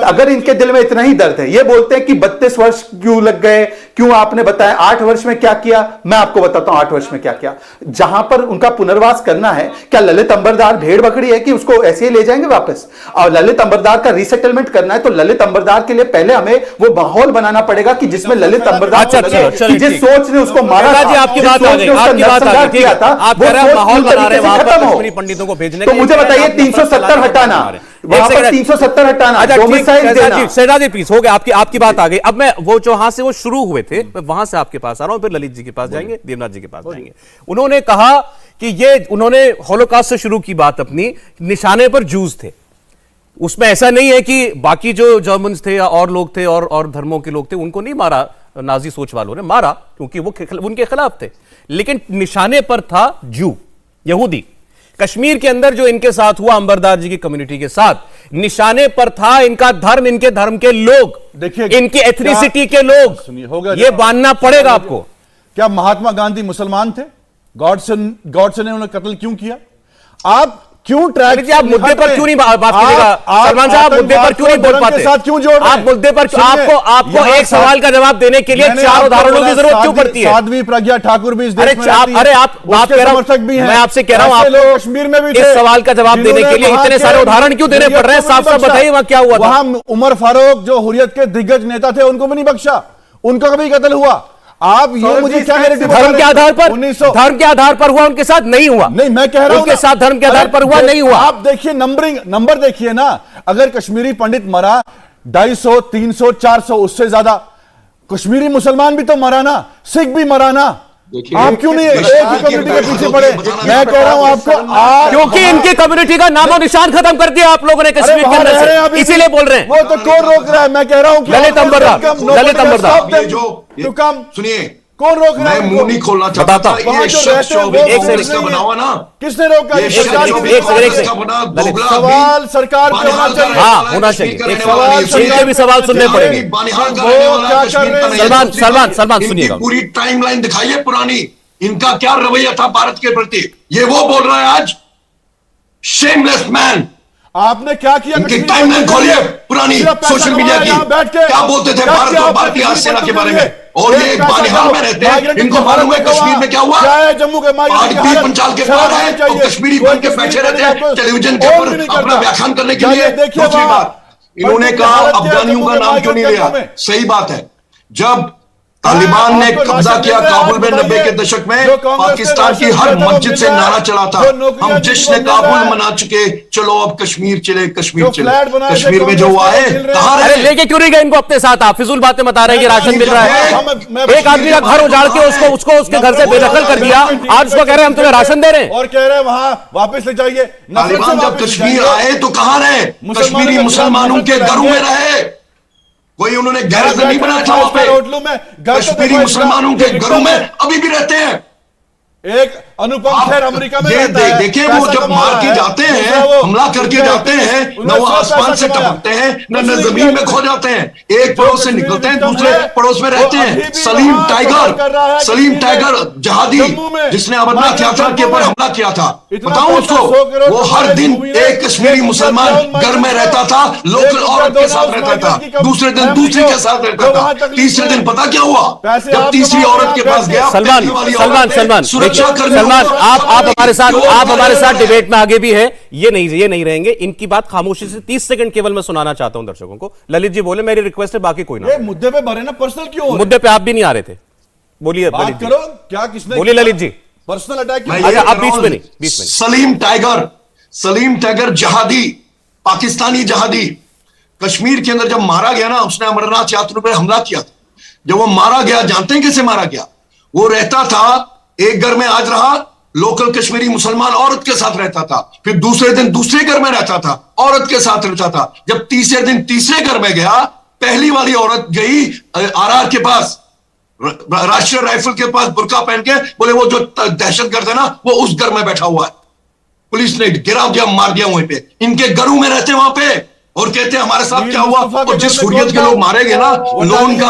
अगर इनके दिल में इतना ही दर्द है, ये बोलते हैं कि 32 वर्ष क्यों लग गए, क्यों आपने बताया 8 वर्ष में क्या किया? मैं आपको बताता हूं 8 वर्ष में क्या किया। जहां पर उनका पुनर्वास करना है, क्या ललित अंबरदार भेड़ बकरी है कि उसको ऐसे ही ले जाएंगे वापस? और ललित अंबरदार का रीसेटलमेंट करना है तो ललित अंबरदार के लिए पहले हमें वो माहौल बनाना पड़ेगा कि जिसमें ललित अंबरदार जिस सोच ने उसको मारा था, आपकी बात आ गई, पंडितों को भेजने। तो मुझे बताइए 370 हटाना, वहां पर 370 हटाना, शहजादी प्लीज हो गया, आपकी बात आ गई। अब मैं वो जहां से वो शुरू हुए थे मैं वहां से आपके पास आ रहा हूं, फिर ललित जी के पास जाएंगे, देवनाथ जी के पास जाएंगे। उन्होंने कहा कि उन्होंने हॉलोकॉस्ट से शुरू की बात अपनी, निशाने पर जूस थे। उसमें ऐसा नहीं है कि बाकी जो जर्मन्स थे या और लोग थे और धर्मों के लोग थे उनको नहीं मारा, नाजी सोच वालों ने मारा क्योंकि वो उनके खिलाफ थे, लेकिन निशाने पर था जू, यहूदी। कश्मीर के अंदर जो इनके साथ हुआ अंबरदार जी की कम्युनिटी के साथ, निशाने पर था इनका धर्म, इनके धर्म के लोग, देखिए इनकी एथनिसिटी के लोग। ये मानना पड़ेगा आपको। क्या महात्मा गांधी मुसलमान थे? गॉडसे ने उन्हें कत्ल क्यों किया? आप क्यों ट्रैक, आप मुद्दे पर क्यों नहीं बात कीजिएगा? सलमान साहब मुद्दे पर क्यों नहीं बोल पाते? साथ क्यों जोड़ रहे हैं? आप मुद्दे पर आपको एक सवाल का जवाब देने के लिए 4 उदाहरणों की जरूरत क्यों पड़ती है? साध्वी प्रज्ञा ठाकुर भी इस देश में रहती है। अरे आप बात कर रहा हूं, मैं आपसे कह रहा हूं, आपको कश्मीर में भी इस सवाल का जवाब देने के लिए इतने सारे उदाहरण क्यों देने पड़ रहे हैं? साफ साफ बताइए वहां क्या हुआ था? वहां उमर फारूक जो हुर्रियत के दिग्गज नेता थे उनको भी नहीं बख्शा, उनका कभी कत्ल हुआ। आप ये मुझे क्या नैरेटिव धर्म के आधार पर, धर्म के आधार पर हुआ, उनके साथ नहीं हुआ। नहीं, मैं कह रहा हूं उनके साथ धर्म के आधार पर हुआ नहीं हुआ। आप देखिए नंबर देखिए ना, अगर कश्मीरी पंडित मरा 250, 300, 400, उससे ज्यादा कश्मीरी मुसलमान भी तो मरा ना, सिख भी मरा ना। आप क्यों नहीं एक ही कम्युनिटी के पीछे पड़े? मैं कह रहा हूं आपको, क्योंकि इनकी कम्युनिटी का नामो निशान खत्म कर दिया आप लोगों ने कश्मीर के अंदर से, इसीलिए बोल रहे हैं। वो तो कौन रोक रहा है? मैं कह रहा हूं कि ललित अंबरदार, ललित अंबरदार, तो कम सुनिए, कौन रोक रहा है? मैं मुंह नहीं खोलना चाहता बताता था। ये शख्स जो अभी कांग्रेस का बना हुआ ना, किसने रोका? ये शख्स जो अभी कांग्रेस का बना दोगला सवाल सरकार पे होना चाहिए। हाँ, होना चाहिए। एक सवाल, इनके भी सवाल सुनने पड़ेंगे। सलमान सुनिएगा, पूरी टाइमलाइन दिखाइए पुरानी, इनका क्या रवैया था भारत के प्रति, ये वो बोल रहा है आज। Shameless man. आपने क्या किया? इनकी टाइमलाइन खोलिए पुरानी सोशल मीडिया की, क्या बोलते थे भारत और भारतीय अर्ध सेना के बारे में, और ये बानिहाल में रहते हैं, इनको मालूम है कश्मीर में क्या हुआ? जम्मू के आज पंचाल के पार है और कश्मीरी बन के बैठे रहते हैं टेलीविजन के ऊपर अपना व्याख्यान करने के लिए। दूसरी बात, इन्होंने कहा अफगानियों का नाम क्यों नहीं लिया? सही बात है, जब तालिबान ने कब्जा किया काबुल में 90 के दशक में, पाकिस्तान की हर मस्जिद से नारा चला था, हम जश्न काबुल मना चुके, चलो अब कश्मीर चले, कश्मीर चले। कश्मीर में जो हुआ है, कहां अरे रहे? लेके क्यों नहीं गए इनको अपने साथ? आप फिजूल बातें बता रहे हैं कि राशन मिल रहा है। एक आदमी का घर उजाड़ के उसको उसके घर से बेदखल कर दिया, आज उसको कह रहे हैं हम तुम्हें राशन दे रहे हैं और कह रहे हैं वहां वापस ले जाइए। तालिबान जब कश्मीर आए तो कहां रहे? कश्मीरी मुसलमानों के घरों में रहे, कोई उन्होंने गैर नहीं बनाया था वहां पे। कश्मीरी मुसलमानों के घरों में अभी भी रहते हैं। एक अनुपम खेर अमेरिका में रहता है, देखें वो जब मार के जाते हैं, हमला करके जाते हैं, न वो आसमान से टपकते हैं, न जमीन में खो जाते हैं, एक पड़ोस से निकलते हैं, दूसरे पड़ोस में रहते हैं। सलीम टाइगर जहादी जिसने अमरनाथ यात्रा के ऊपर हमला किया था, बताऊं उसको, वो हर दिन एक कश्मीरी मुसलमान घर में रहता था, लोकल औरत के साथ रहता था, दूसरे दिन दूसरे के साथ रहता था, तीसरे दिन पता क्या हुआ? जब तीसरी औरत के पास गया, सलमान, आप हमारे साथ डिबेट में आगे भी है, ये नहीं रहेंगे। इनकी बात खामोशी से 30 सेकंड केवल मैं सुनाना चाहता हूं दर्शकों को। ललित जी बोले, मेरी रिक्वेस्ट है, बाकी कोई ना। मुद्दे पे भरे ना, पर्सनल क्यों? मुद्दे पे आप भी नहीं आ रहे थे, बोलिए बात करो। क्या किसने बोलिए ललित जी? Personal attack? आप बीच में नहीं। सलीम टाइगर जहादी, पाकिस्तानी जहादी, कश्मीर के अंदर जब मारा गया ना, उसने अमरनाथ यात्रा पर हमला किया था। जब वो मारा गया, जानते हैं कैसे मारा गया? वो रहता था एक घर में, आज रहा लोकल कश्मीरी मुसलमान औरत के साथ रहता था, फिर दूसरे दिन दूसरे घर में रहता था, औरत के साथ रहता था। जब तीसरे दिन तीसरे घर में गया, पहली वाली औरत गई आरआर के पास, राष्ट्रीय राइफल के पास, बुर्का पहन के, बोले वो जो दहशतगर्द है ना, वो उस घर में बैठा हुआ है। पुलिस ने गिरा दिया, मार दिया वहीं पे। इनके घरों में रहते वहां पे और कहते हैं हमारे साथ क्या हुआ? और जिस हुर्रियत के लोग मारे गए ना, लोन का,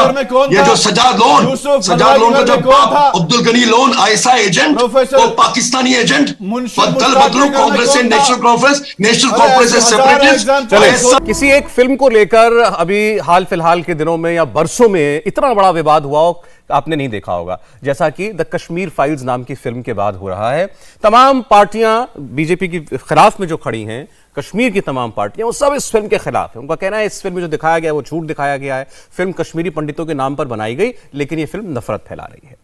ये जो सजाद लोन का जब बाप Abdul Ghani loan ISI agent, वो पाकिस्तानी एजेंट, बदल बदलू कांग्रेस से नेशनल कॉन्फ्रेंस से सेपरेटिस्ट। किसी एक फिल्म को लेकर अभी हाल फिलहाल के दिनों में या बरसों में इतना बड़ा विवाद हुआ हो, आपने नहीं देखा होगा, जैसा कि द कश्मीर फाइल्स नाम की फिल्म के बाद हो रहा है। तमाम पार्टियां बीजेपी के खिलाफ में जो खड़ी हैं, कश्मीर की तमाम पार्टियां, वो सब इस फिल्म के खिलाफ है। उनका कहना है इस फिल्म में जो दिखाया गया है वो झूठ दिखाया गया है, फिल्म कश्मीरी पंडितों के नाम पर बनाई गई, लेकिन ये फिल्म नफरत फैला रही है।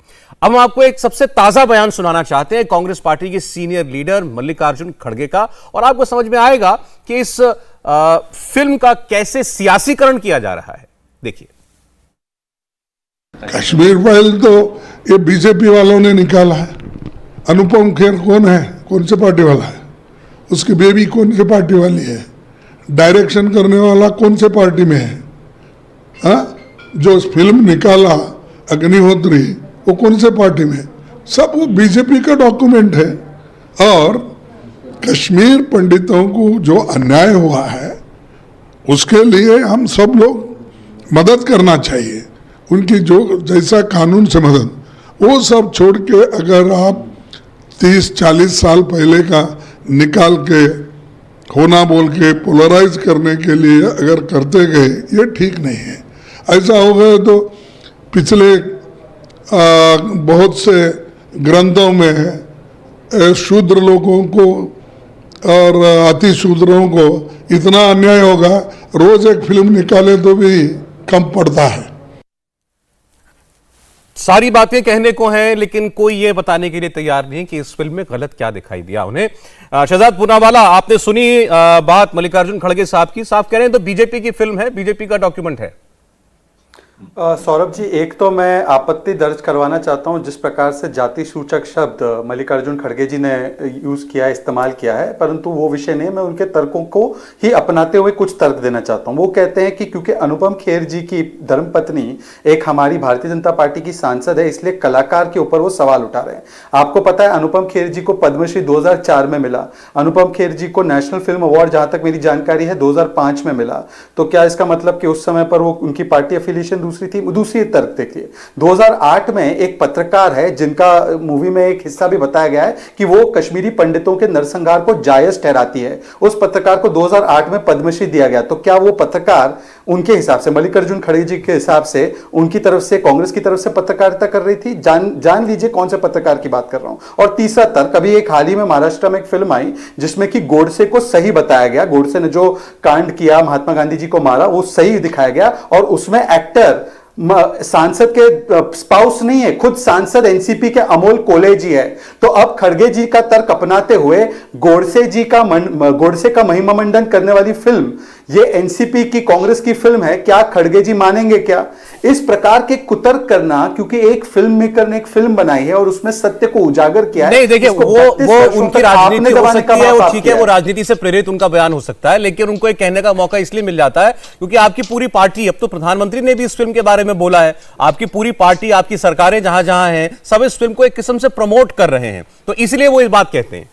अब हम आपको एक सबसे ताजा बयान सुनाना चाहते हैं कांग्रेस पार्टी के सीनियर लीडर मल्लिकार्जुन खड़गे का, और आपको समझ में आएगा कि इस फिल्म का कैसे सियासीकरण किया जा रहा है। देखिए, कश्मीर फाइल तो ये बीजेपी वालों ने निकाला है। अनुपम खेर कौन है? कौन से पार्टी वाला है? उसकी बेबी कौन से पार्टी वाली है? डायरेक्शन करने वाला कौन से पार्टी में है? हाँ, जो फिल्म निकाला अग्निहोत्री, वो कौन से पार्टी में? सब वो बीजेपी का डॉक्यूमेंट है। और कश्मीर पंडितों को जो अन्याय हुआ है, उसके लिए हम सब लोग मदद करना चाहिए, उनकी जो जैसा कानून से मदद। वो सब छोड़ के अगर आप 30-40 साल पहले का निकाल के होना बोल के पोलराइज करने के लिए अगर करते गए, ये ठीक नहीं है। ऐसा हो गया तो पिछले बहुत से ग्रंथों में शूद्र लोगों को और अति शूद्रों को इतना अन्याय होगा, रोज एक फिल्म निकाले तो भी कम पड़ता है। सारी बातें कहने को हैं, लेकिन कोई ये बताने के लिए तैयार नहीं कि इस फिल्म में गलत क्या दिखाई दिया उन्हें। शहजाद पूनावाला, आपने सुनी बात मल्लिकार्जुन खड़गे साहब की। साहब कह रहे हैं तो बीजेपी की फिल्म है, बीजेपी का डॉक्यूमेंट है। सौरभ जी, एक तो मैं आपत्ति दर्ज करवाना चाहता हूं जिस प्रकार से जाति सूचक शब्द मल्लिकार्जुन खड़गे जी ने यूज किया, इस्तेमाल किया है, परंतु वो विषय नहीं। मैं उनके तर्कों को ही अपनाते हुए कुछ तर्क देना चाहता हूं। वो कहते हैं कि क्योंकि अनुपम खेर जी की धर्मपत्नी एक हमारी भारतीय जनता पार्टी की सांसद है, इसलिए कलाकार के ऊपर वो सवाल उठा रहे हैं। आपको पता है अनुपम खेर जी को पद्मश्री 2004 में मिला। अनुपम खेर जी को नेशनल फिल्म अवार्ड, जहां तक मेरी जानकारी है, 2005 में मिला। तो क्या इसका मतलब कि उस समय पर वो उनकी पार्टी एफिलिएशन दूसरी तर्क देखिए। 2008 में एक पत्रकार है जिनका मूवी में एक हिस्सा भी बताया गया है कि वो कश्मीरी पंडितों के नरसंहार को जायज ठहराती है। उस पत्रकार को 2008 में पद्मश्री दिया गया। तो क्या वो पत्रकार उनके हिसाब से, मल्लिकार्जुन खड़गे जी के हिसाब से, उनकी तरफ से, कांग्रेस की तरफ से पत्रकारिता कर रही थी? जान लीजिए कौन से पत्रकार की बात कर रहा हूं। और तीसरा तर्क, अभी एक हाल ही में महाराष्ट्र में एक फिल्म आई जिसमें कि गोडसे को सही बताया गया। गोडसे ने जो कांड किया, महात्मा गांधी जी को मारा, वो सही दिखाया गया। और उसमें एक्टर सांसद के स्पाउस नहीं है, खुद सांसद एनसीपी के अमोल कोले जी है। तो अब खड़गे जी का तर्क अपनाते हुए गोडसे का महिमा मंडन करने वाली फिल्म ये एनसीपी की, कांग्रेस की फिल्म है, क्या खड़गे जी मानेंगे क्या? इस प्रकार के कुतर्क करना, क्योंकि एक फिल्म मेकर ने एक फिल्म बनाई है और उसमें सत्य को उजागर किया है। नहीं, देखिए वो उनकी राजनीति हो सकती है, वो ठीक है, वो राजनीति से प्रेरित उनका बयान हो सकता है, लेकिन उनको एक कहने का मौका इसलिए मिल जाता है क्योंकि आपकी पूरी पार्टी, अब तो प्रधानमंत्री ने भी इस फिल्म के बारे में बोला है, आपकी पूरी पार्टी, आपकी सरकारें जहां जहां हैं, सब इस फिल्म को एक किस्म से प्रमोट कर रहे हैं, तो इसलिए वो इस बात कहते हैं।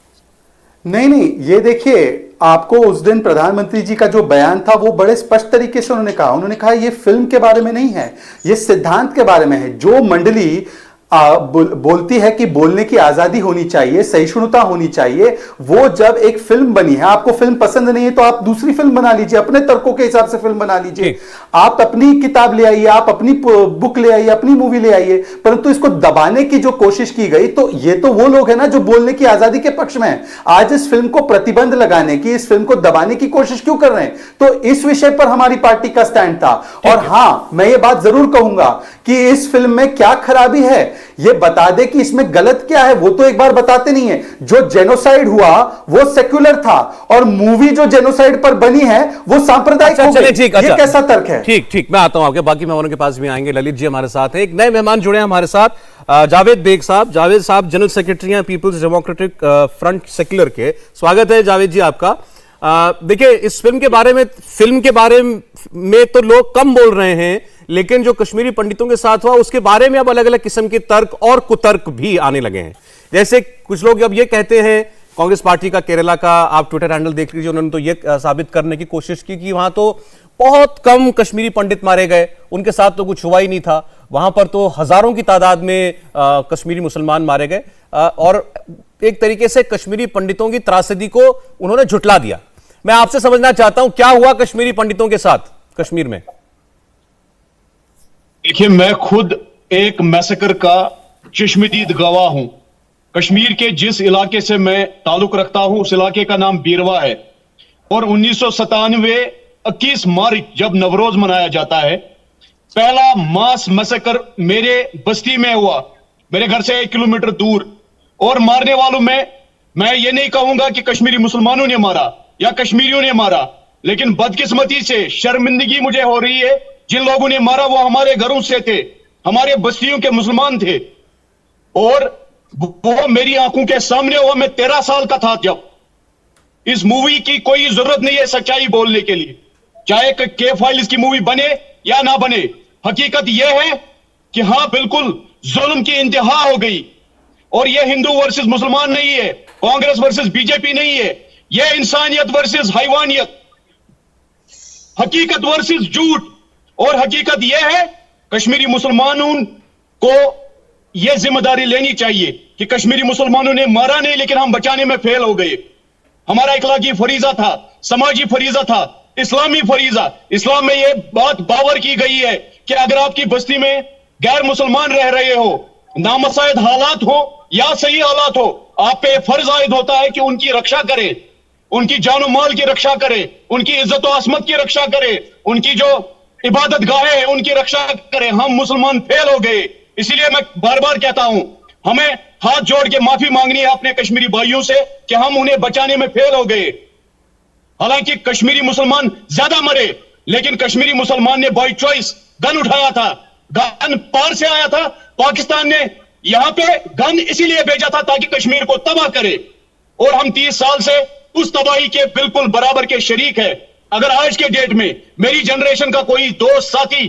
नहीं, ये देखिए, आपको उस दिन प्रधानमंत्री जी का जो बयान था वो बड़े स्पष्ट तरीके से उन्होंने कहा ये फिल्म के बारे में नहीं है, ये सिद्धांत के बारे में है। जो मंडली बोलती है कि बोलने की आजादी होनी चाहिए, सहिष्णुता होनी चाहिए, वो जब एक फिल्म बनी है, आपको फिल्म पसंद नहीं है तो आप दूसरी फिल्म बना लीजिए, अपने तर्कों के हिसाब से फिल्म बना लीजिए, आप अपनी किताब ले आइए, आप अपनी बुक ले आइए, अपनी मूवी ले आइए। परंतु इसको दबाने की जो कोशिश की गई, तो ये तो वो लोग हैं ना जो बोलने की आजादी के पक्ष में है। आज इस फिल्म को प्रतिबंध लगाने की, इस फिल्म को दबाने की कोशिश क्यों कर रहे हैं? तो इस विषय पर हमारी पार्टी का स्टैंड था। और हां, मैं ये बात जरूर कहूंगा कि इस फिल्म में क्या खराबी है, ये बता दे कि इसमें गलत क्या है, वो तो एक बार बताते नहीं है। जो जेनोसाइड हुआ वो सेक्युलर था और मूवी जो जेनोसाइड पर बनी है वो सांप्रदायिक हो गई। ठीक, ये कैसा तर्क है? ठीक, मैं आता हूं आपके, बाकी मेहमानों के पास भी आएंगे। ललित जी हमारे साथ हैं, एक नए मेहमान जुड़े हैं हमारे साथ, जावेद बेग साहब। जावेद साहब जनरल सेक्रेटरी हैं पीपल्स डेमोक्रेटिक फ्रंट सेक्युलर के। स्वागत है जावेद जी आपका। देखिए, इस फिल्म के बारे में तो लोग कम बोल रहे हैं, लेकिन जो कश्मीरी पंडितों के साथ हुआ उसके बारे में अब अलग अलग किस्म के तर्क और कुतर्क भी आने लगे हैं। जैसे कुछ लोग अब ये कहते हैं, कांग्रेस पार्टी का केरला का आप ट्विटर हैंडल देख लीजिए, उन्होंने तो ये साबित करने की कोशिश की कि वहां तो बहुत कम कश्मीरी पंडित मारे गए, उनके साथ तो कुछ हुआ ही नहीं था, वहां पर तो हजारों की तादाद में कश्मीरी मुसलमान मारे गए, और एक तरीके से कश्मीरी पंडितों की त्रासदी को उन्होंने झुटला दिया। मैं आपसे समझना चाहता हूं क्या हुआ कश्मीरी पंडितों के साथ कश्मीर में। देखिए, मैं खुद एक मैसेकर का चश्मदीद गवाह हूं। कश्मीर के जिस इलाके से मैं ताल्लुक रखता हूं उस इलाके का नाम बीरवा है, और 1997 21 मार्च जब नवरोज मनाया जाता है, पहला मास मैसेकर मेरे बस्ती में हुआ, मेरे घर से 1 किलोमीटर दूर। और मारने वालों में मैं ये नहीं कहूंगा कि कश्मीरी मुसलमानों ने मारा या कश्मीरियों ने मारा, लेकिन बदकिस्मती से शर्मिंदगी मुझे हो रही है, जिन लोगों ने मारा वो हमारे घरों से थे, हमारे बस्तियों के मुसलमान थे, और वो मेरी आंखों के सामने हुआ। मैं 13 साल का था जब। इस मूवी की कोई जरूरत नहीं है सच्चाई बोलने के लिए, चाहे के फाइल्स की मूवी बने या ना बने। हकीकत यह है कि हां, बिल्कुल जुल्म की इंतहा हो गई, और यह हिंदू वर्सेस मुसलमान नहीं है, कांग्रेस वर्सेस बीजेपी नहीं है, यह इंसानियत वर्सेस हैवानियत, हकीकत वर्सेस झूठ। और हकीकत यह है, कश्मीरी मुसलमानों को ये जिम्मेदारी लेनी चाहिए कि कश्मीरी मुसलमानों ने मारा नहीं, लेकिन हम बचाने में फेल हो गए। हमारा इखलाकी फरीजा था, समाजी फरीजा था, इस्लामी फरीजा। इस्लाम में ये बात बावर की गई है कि अगर आपकी बस्ती में गैर मुसलमान रह रहे हो, नामसाइद हालात हो या सही हालात हो, आप पे फर्ज आयद होता है कि उनकी रक्षा करें, उनकी जानो माल की रक्षा करें, उनकी इज्जत और असमत की रक्षा करें, उनकी जो इबादत गाहें हैं उनकी रक्षा करें। हम मुसलमान फेल हो गए। इसीलिए मैं बार बार कहता हूं, हमें हाथ जोड़ के माफी मांगनी है अपने कश्मीरी भाइयों से कि हम उन्हें बचाने में फेल हो गए। हालांकि कश्मीरी मुसलमान ज्यादा मरे, लेकिन कश्मीरी मुसलमान ने बाय चॉइस गन उठाया था। गन पार से आया था। पाकिस्तान ने यहां पे गन इसीलिए भेजा था ताकि कश्मीर को तबाह करे, और हम 30 साल से उस तबाही के बिल्कुल बराबर के शरीक है। अगर आज के डेट में मेरी जनरेशन का कोई दोस्त साथी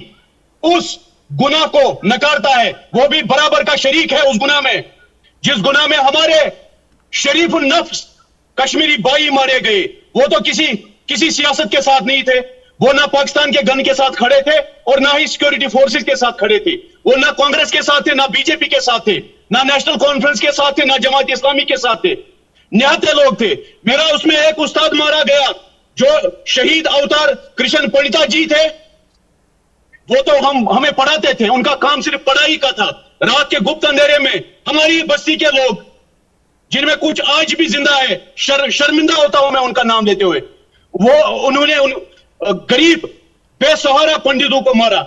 उस गुनाह को नकारता है, वो भी बराबर का शरीक है उस गुनाह में, जिस गुनाह में हमारे शरीफ नफ्स कश्मीरी भाई मारे गए। वो तो किसी सियासत के साथ नहीं थे, वो ना पाकिस्तान के गन के साथ खड़े थे और ना ही सिक्योरिटी फोर्सेस के साथ खड़े थे। वो ना कांग्रेस के साथ थे, ना बीजेपी के साथ थे, ना नेशनल कॉन्फ्रेंस के साथ थे, ना जमात इस्लामी के साथ थे। निहत्थे लोग थे। मेरा उसमें एक उस्ताद मारा गया जो शहीद अवतार कृष्ण पंडिता जी थे। वो तो हमें पढ़ाते थे, उनका काम सिर्फ पढ़ाई का था। रात के गुप्त अंधेरे में हमारी बस्ती के लोग, जिनमें कुछ आज भी जिंदा है, शर्मिंदा होता हूं मैं उनका नाम लेते हुए, उन्होंने गरीब बेसहारा पंडितों को मारा।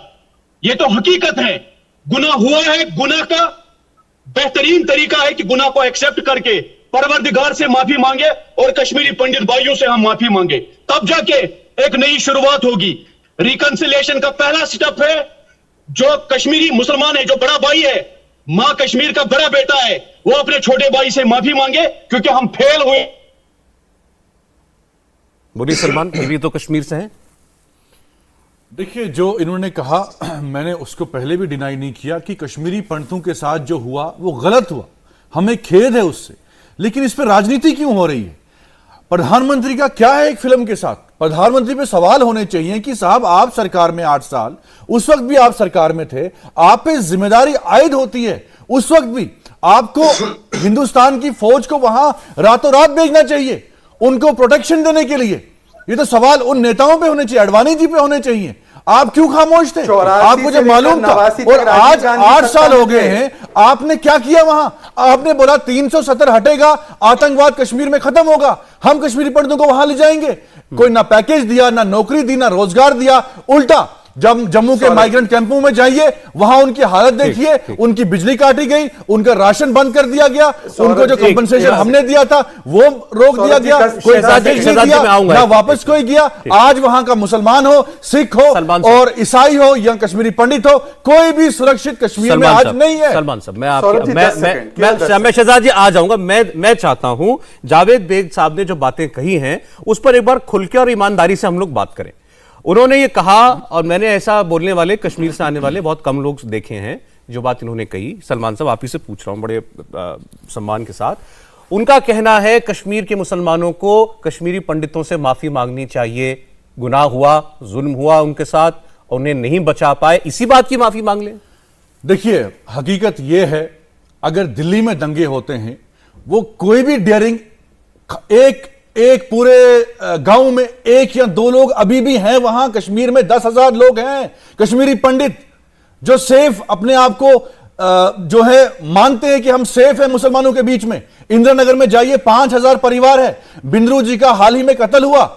ये तो हकीकत है, गुनाह हुआ है। गुनाह का बेहतरीन तरीका है कि गुनाह को एक्सेप्ट करके परवरदिगार से माफी मांगे और कश्मीरी पंडित भाइयों से हम माफी मांगे, तब जाके एक नई शुरुआत होगी। रिकंसिलिएशन का पहला स्टेप है, जो कश्मीरी मुसलमान है, जो बड़ा भाई है, मां कश्मीर का बड़ा बेटा है, वो अपने छोटे भाई से माफी मांगे, क्योंकि हम फेल हुए। बोलिए सलमान, भी तो कश्मीर से हैं। देखिए, जो इन्होंने कहा, मैंने उसको पहले भी डिनाई नहीं किया कि कश्मीरी पंडितों के साथ जो हुआ वो गलत हुआ, हमें खेद है उससे, लेकिन इस पर राजनीति क्यों हो रही है? प्रधानमंत्री का क्या है एक फिल्म के साथ? प्रधानमंत्री पे सवाल होने चाहिए कि साहब, आप सरकार में 8 साल, उस वक्त भी आप सरकार में थे, आप पे जिम्मेदारी आयद होती है, उस वक्त भी आपको हिंदुस्तान की फौज को वहां रातों रात भेजना चाहिए उनको प्रोटेक्शन देने के लिए। ये तो सवाल उन नेताओं पे होने चाहिए, अडवाणी जी पे होने चाहिए। आप क्यों खामोश थे? आपको जब मालूम था, और आज 8 साल हो गए हैं, आपने क्या किया वहां? आपने बोला 370 हटेगा, आतंकवाद कश्मीर में खत्म होगा, हम कश्मीरी पंडितों को वहां ले जाएंगे। कोई ना पैकेज दिया, ना नौकरी दी, ना रोजगार दिया। उल्टा जब जम्मू के माइग्रेंट कैंपों में जाइए, वहां उनकी हालत देखिए, उनकी बिजली काटी गई, उनका राशन बंद कर दिया गया, उनको जो कंपनसेशन हमने दिया था वो रोक दिया गया, कोई पैकेज नहीं दिया, ना वापस कोई गया। आज वहां का मुसलमान हो, सिख हो और ईसाई हो या कश्मीरी पंडित हो, कोई भी सुरक्षित कश्मीर में आज नहीं है। सलमान साहब, मैं शहजाद जी आ जाऊंगा। मैं चाहता हूं जावेद बेग साहब ने जो बातें कही हैं उस पर एक बार खुल के और ईमानदारी से हम लोग बात करें। उन्होंने ये कहा, और मैंने ऐसा बोलने वाले कश्मीर से आने वाले बहुत कम लोग देखे हैं, जो बात इन्होंने कही। सलमान साहब, आप ही से पूछ रहा हूं बड़े सम्मान के साथ। उनका कहना है कश्मीर के मुसलमानों को कश्मीरी पंडितों से माफी मांगनी चाहिए, गुनाह हुआ, जुल्म हुआ उनके साथ, उन्हें नहीं बचा पाए, इसी बात की माफी मांग लें। देखिए, हकीकत यह है, अगर दिल्ली में दंगे होते हैं, वो कोई भी डेयरिंग, एक पूरे गांव में 1 या 2 लोग अभी भी हैं, वहां कश्मीर में 10,000 लोग हैं कश्मीरी पंडित जो सेफ अपने आप को जो है मानते हैं कि हम सेफ हैं मुसलमानों के बीच में। इंदिरानगर में जाइए, 5,000 परिवार है। बिंद्रू जी का हाल ही में कत्ल हुआ,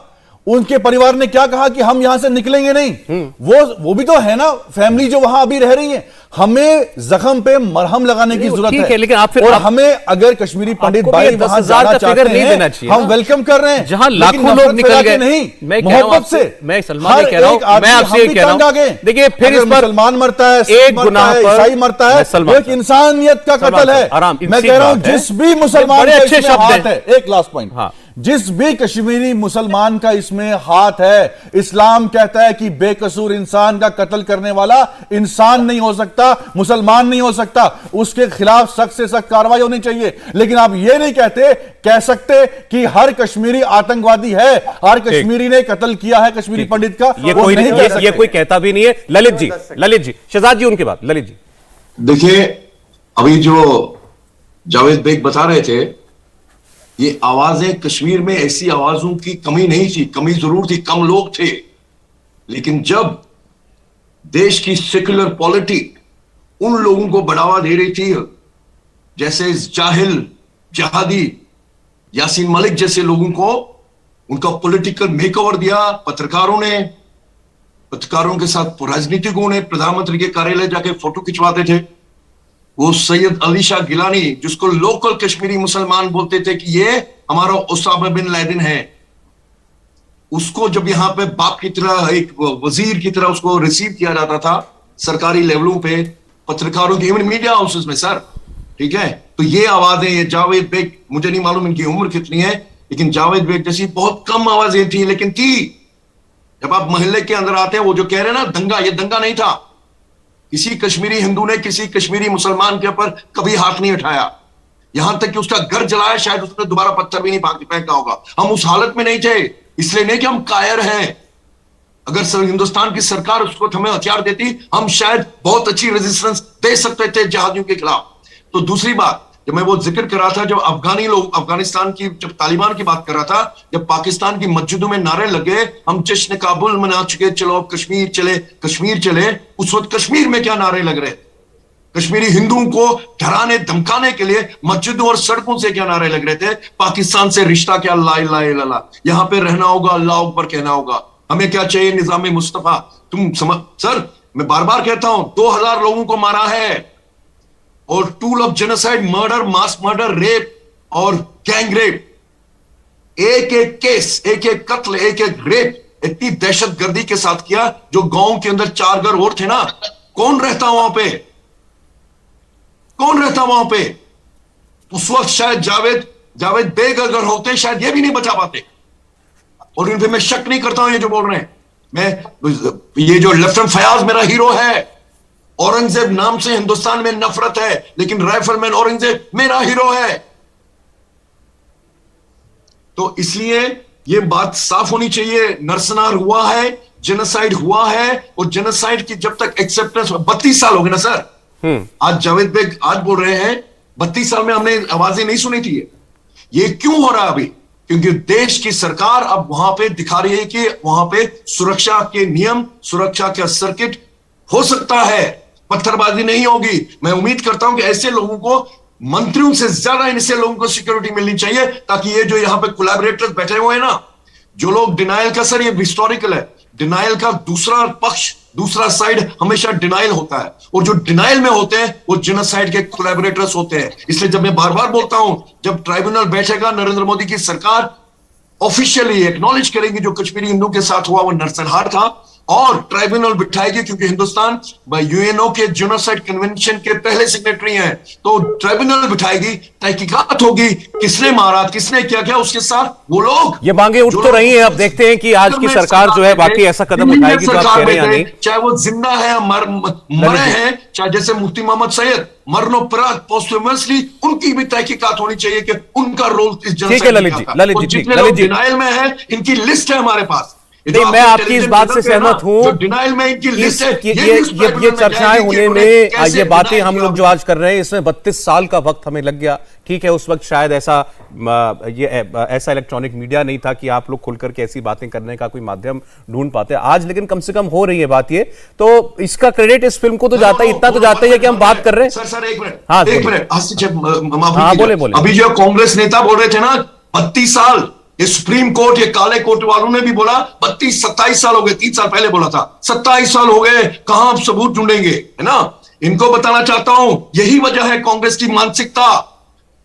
उनके परिवार ने क्या कहा कि हम यहां से निकलेंगे नहीं। वो भी तो है ना फैमिली जो वहां अभी रह रही है। हमें जख्म पे मरहम लगाने की जरूरत है, लेकिन आप और हमें अगर कश्मीरी पंडित भाई वहां जाना चाहते हैं, हम वेलकम कर रहे हैं, जहां लाखों लोग निकल गए नहीं, मोहब्बत से। मैं सलमान कह रहा हूं, मैं आपसे ये कह रहा हूं, देखिए, फिर इस पर मुसलमान मरता है, एक गुनाह पर ईसाई मरता है, एक इंसानियत का कत्ल है। मैं कह रहा हूं, जिस भी मुसलमान का इसमें हाथ है, एक लास्ट पॉइंट, जिस भी कश्मीरी मुसलमान का इसमें हाथ है, इस्लाम कहता है कि बेकसूर इंसान का कत्ल करने वाला इंसान नहीं हो सकता, मुसलमान नहीं हो सकता, उसके खिलाफ सख्त से सख्त कार्रवाई होनी चाहिए। लेकिन आप ये नहीं कह सकते कि हर कश्मीरी आतंकवादी है, हर कश्मीरी ने कत्ल किया है कश्मीरी पंडित का, ये कोई कहता भी नहीं है। ललित जी, शहजाद जी, उनके बाद ललित जी। देखिए, अभी जो जावेद बेग बता रहे थे, ये आवाजें कश्मीर में ऐसी आवाजों की कमी नहीं थी, कमी जरूर थी, कम लोग थे, लेकिन जब देश की सेक्युलर पॉलिटिक उन लोगों को बढ़ावा दे रही थी, जैसे जाहिल जहादी यासीन मलिक जैसे लोगों को उनका पॉलिटिकल मेकओवर दिया पत्रकारों ने, पत्रकारों के साथ राजनीतिकों ने प्रधानमंत्री के कार्यालय जाके फोटो खिंचवाते थे। वो सैयद अली शाह गिलानी, जिसको लोकल कश्मीरी मुसलमान बोलते थे कि ये हमारा ओसामा बिन लादेन है, उसको जब यहां पे बाप की तरह, एक वजीर की तरह उसको रिसीव किया जाता था सरकारी लेवलों पे, पत्रकारों के, इवन मीडिया हाउसेस में सर, ठीक है। तो ये आवाजें, ये जावेद बेग, मुझे नहीं मालूम इनकी उम्र कितनी है, लेकिन जावेद बेग जैसी बहुत कम आवाजें थी, लेकिन थी। जब आप मोहल्ले के अंदर आते हैं, वो जो कह रहे हैं ना दंगा, ये दंगा नहीं था। किसी कश्मीरी हिंदू ने किसी कश्मीरी मुसलमान के ऊपर कभी हाथ नहीं उठाया, यहां तक कि उसका घर जलाया, शायद उसने दोबारा पत्थर भी नहीं फेंका होगा। हम उस हालत में नहीं थे, इसलिए नहीं कि हम कायर हैं। अगर हिंदुस्तान की सरकार उसको हमें हथियार देती, हम शायद बहुत अच्छी रेजिस्टेंस दे सकते थे जहादियों के खिलाफ। तो दूसरी बात, जब मैं वो जिक्र कर रहा था, जब अफगानी लोग अफगानिस्तान की, जब तालिबान की बात कर रहा था, जब पाकिस्तान की मस्जिदों में नारे लगे, हम जश्न काबुल मना चुके, चलो अब कश्मीर चले, कश्मीर चले, उस वक्त कश्मीर में क्या नारे लग रहे थे? कश्मीरी हिंदुओं को डराने धमकाने के लिए मस्जिदों और सड़कों से क्या नारे लग रहे थे? पाकिस्तान से रिश्ता क्या, ला इलाहा इल्लल्लाह, यहां पे रहना होगा, अल्लाह अकबर कहना होगा, हमें क्या चाहिए, निजाम मुस्तफा। तुम समझ सर, मैं बार बार कहता हूं, 2000 लोगों को मारा है, और tool of genocide, murder, mass murder, rape और गैंग रेप, एक एक केस, एक एक कत्ल, एक एक रेप इतनी दहशतगर्दी के साथ किया, जो गांव के अंदर 4 घर और थे ना, कौन रहता वहां पे? कौन रहता वहां पे? उस वक्त शायद जावेद बेग अगर होते, शायद ये भी नहीं बचा पाते। और इन पे मैं शक नहीं करता हूं, ये जो बोल रहे हैं, मैं ये जो लेफ्टिनेंट फयाज मेरा हीरो है, औरंगजेब नाम से हिंदुस्तान में नफरत है, लेकिन राइफलमैन औरंगजेब मेरा हीरो है। तो इसलिए ये बात साफ होनी चाहिए, नरसंहार हुआ है, जेनोसाइड हुआ है, और जेनोसाइड की जब तक एक्सेप्टेंस, 32 साल हो गए ना सर, आज जावेद बेग आज बोल रहे हैं 32 साल में हमने आवाजें नहीं सुनी थी। ये क्यों हो रहा है अभी? क्योंकि देश की सरकार अब वहां पे दिखा रही है कि वहां पे सुरक्षा के नियम, सुरक्षा का सर्किट हो सकता है, पत्थरबाजी नहीं होगी। मैं उम्मीद करता हूं कि ऐसे लोगों को, मंत्रियों से ज्यादा ऐसे लोगों को सिक्योरिटी मिलनी चाहिए, ताकि ये जो यहां पे कोलैबोरेटर्स बैठे हुए हैं ना, जो लोग डिनाइल का, सर ये हिस्टोरिकल है, डिनाइल का दूसरा पक्ष, दूसरा साइड हमेशा डिनाइल होता है, और जो डिनाइल में होते हैं वो जेनोसाइड के कोलैबोरेटर्स होते हैं। इसलिए जब मैं बार बार बोलता हूं, जब ट्राइब्यूनल बैठेगा, नरेंद्र मोदी की सरकार ऑफिशियली एक्नॉलेज करेगी जो कश्मीरी हिंदुओं के साथ हुआ वो नरसंहार था, और ट्राइब्यूनल बिठाएगी, क्योंकि हिंदुस्तान यूएनओ के जेनोसाइड कन्वेंशन के पहले सिग्नेटरी हैं, तो ट्राइब्यूनल बिठाएगी, तहकीकात होगी, किसने मारा, किसने क्या किया, उसके साथ वो लोग, ये मांगे उठ तो रही हैं। अब देखते हैं कि आज की सरकार जो है बाकी ऐसा कदम उठाएगी जो आप कह रहे हैं या नहीं। चाहे वो जिंदा है, मरे हैं, चाहे जैसे मुफ्ती मोहम्मद सैयद मरणोपरांत पोस्टह्यूमसली, उनकी भी तहकीकात होनी चाहिए कि उनका रोल इस ठीक है ललित जी, जितने लोग डिनाइल में है, इनकी लिस्ट है हमारे पास। नहीं, मैं आपकी इस बात से सहमत हूं। डिनाइल में इनकी लिस्ट है, ये चर्चाएं होने में, ये बातें हम लोग जो आज कर रहे हैं, इसमें 32 साल का वक्त हमें लग गया। ठीक है, उस वक्त शायद ऐसा इलेक्ट्रॉनिक मीडिया नहीं था कि आप लोग खुल करके ऐसी बातें करने का कोई माध्यम ढूंढ पाते। आज लेकिन कम से कम हो रही है बात, ये तो इसका क्रेडिट इस फिल्म को तो जाता है, इतना तो जाता ही है कि हम बात कर रहे हैं। सर एक मिनट, हाँ एक मिनट, बोले। अभी जो कांग्रेस नेता बोल रहे थे ना 32 साल, ये सुप्रीम कोर्ट, ये काले कोर्ट वालों ने भी बोला 32-27 साल हो गए, 3 साल पहले बोला था, 27 साल हो गए, कहां आप सबूत ढूंढेंगे, है ना? इनको बताना चाहता हूं, यही वजह है कांग्रेस की मानसिकता,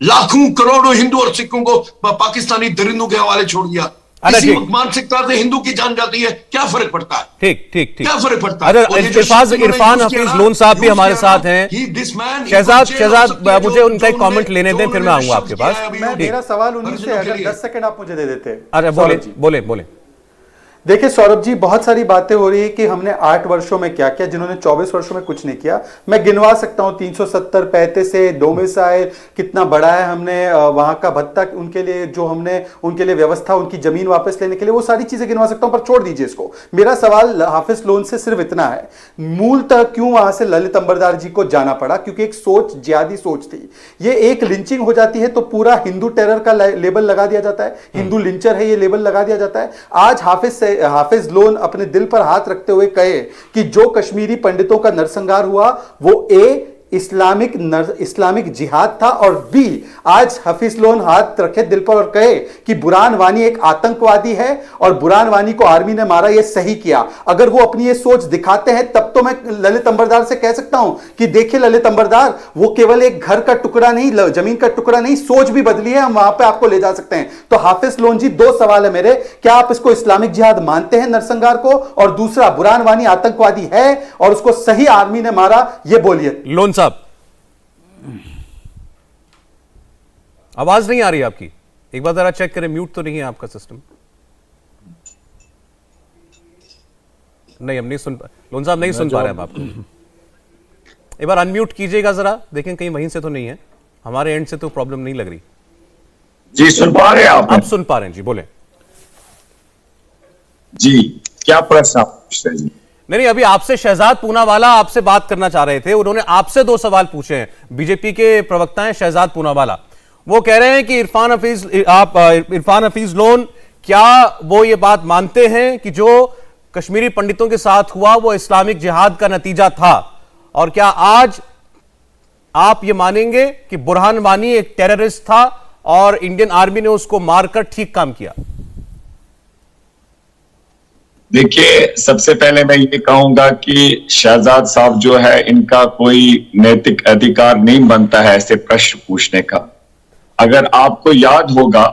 लाखों करोड़ों हिंदू और सिखों को पाकिस्तानी दरिंदों के हवाले छोड़ दिया। इसी मानसिकता से हिंदू की जान जाती है, क्या फर्क पड़ता है? ठीक, क्या फर्क पड़ता है? इरफान हफीज लोन साहब भी हमारे साथ हैं। शहजाद, मुझे उनका एक कमेंट लेने दें, फिर मैं आऊंगा आपके पास। मेरा सवाल उन्हीं से, अगर 10 सेकंड आप मुझे दे देते। अरे बोले। देखिए सौरभ जी, बहुत सारी बातें हो रही है कि हमने 8 वर्षों में क्या किया, जिन्होंने 24 वर्षों में कुछ नहीं किया। मैं गिनवा सकता हूं 370 पैते से डोमिसाइल कितना बड़ा है, हमने वहां का भत्ता उनके लिए जो हमने उनके लिए व्यवस्था, उनकी जमीन वापस लेने के लिए, वो सारी चीजें गिनवा सकता हूं। पर छोड़ दीजिए इसको। मेरा सवाल हाफिज लोन से सिर्फ इतना है, मूलतः क्यों वहां से ललित अंबरदार जी को जाना पड़ा? क्योंकि एक सोच, जिहादी सोच थी। ये एक लिंचिंग हो जाती है तो पूरा हिंदू टेरर का लेबल लगा दिया जाता है, हिंदू लिंचर है ये लेबल लगा दिया जाता है। आज हाफिज लोन अपने दिल पर हाथ रखते हुए कहे कि जो कश्मीरी पंडितों का नरसंहार हुआ वो इस्लामिक जिहाद था, और बी आज हाफिज लोन हाथ रखे दिल पर और कहे कि बुरहान वानी एक आतंकवादी है और बुरहान वानी को आर्मी ने मारा, ये सही किया। अगर वो अपनी ये सोच दिखाते हैं तब तो मैं ललित अंबरदार से कह सकता हूं कि देखिए ललित अंबरदार, वो केवल एक घर का टुकड़ा नहीं, जमीन का टुकड़ा नहीं, सोच भी बदली है, हम वहां पे आपको ले जा सकते हैं। तो हाफिज लोन जी, 2 सवाल है मेरे, क्या आप इसको इस्लामिक जिहाद मानते हैं नरसंहार को? और दूसरा, बुरहान वानी आतंकवादी है और उसको सही आर्मी ने मारा, ये बोलिए। लोन साहब, आवाज नहीं आ रही आपकी, एक बार जरा चेक करें, म्यूट तो नहीं है आपका सिस्टम। नहीं, हम नहीं सुन पा, लोन साहब नहीं सुन पा रहे हैं आपको। एक बार अनम्यूट कीजिएगा जरा, देखें कहीं वहीं से तो नहीं है, हमारे एंड से तो प्रॉब्लम नहीं लग रही। जी सुन पा रहे हैं आप? अब सुन पा रहे हैं जी, बोले जी। क्या प्रश्न आप पूछ रहे हैं? नहीं, अभी आपसे शहजाद पूनावाला आपसे बात करना चाह रहे थे, उन्होंने आपसे 2 सवाल पूछे हैं। बीजेपी के प्रवक्ता हैं शहजाद पूनावाला, वो कह रहे हैं कि इरफान हफीज लोन, क्या वो ये बात मानते हैं कि जो कश्मीरी पंडितों के साथ हुआ वो इस्लामिक जिहाद का नतीजा था? और क्या आज आप ये मानेंगे कि बुरहान वानी एक टेररिस्ट था और इंडियन आर्मी ने उसको मारकर ठीक काम किया? देखिए, सबसे पहले मैं ये कहूंगा कि शहजाद साहब जो है, इनका कोई नैतिक अधिकार नहीं बनता है ऐसे प्रश्न पूछने का। अगर आपको याद होगा,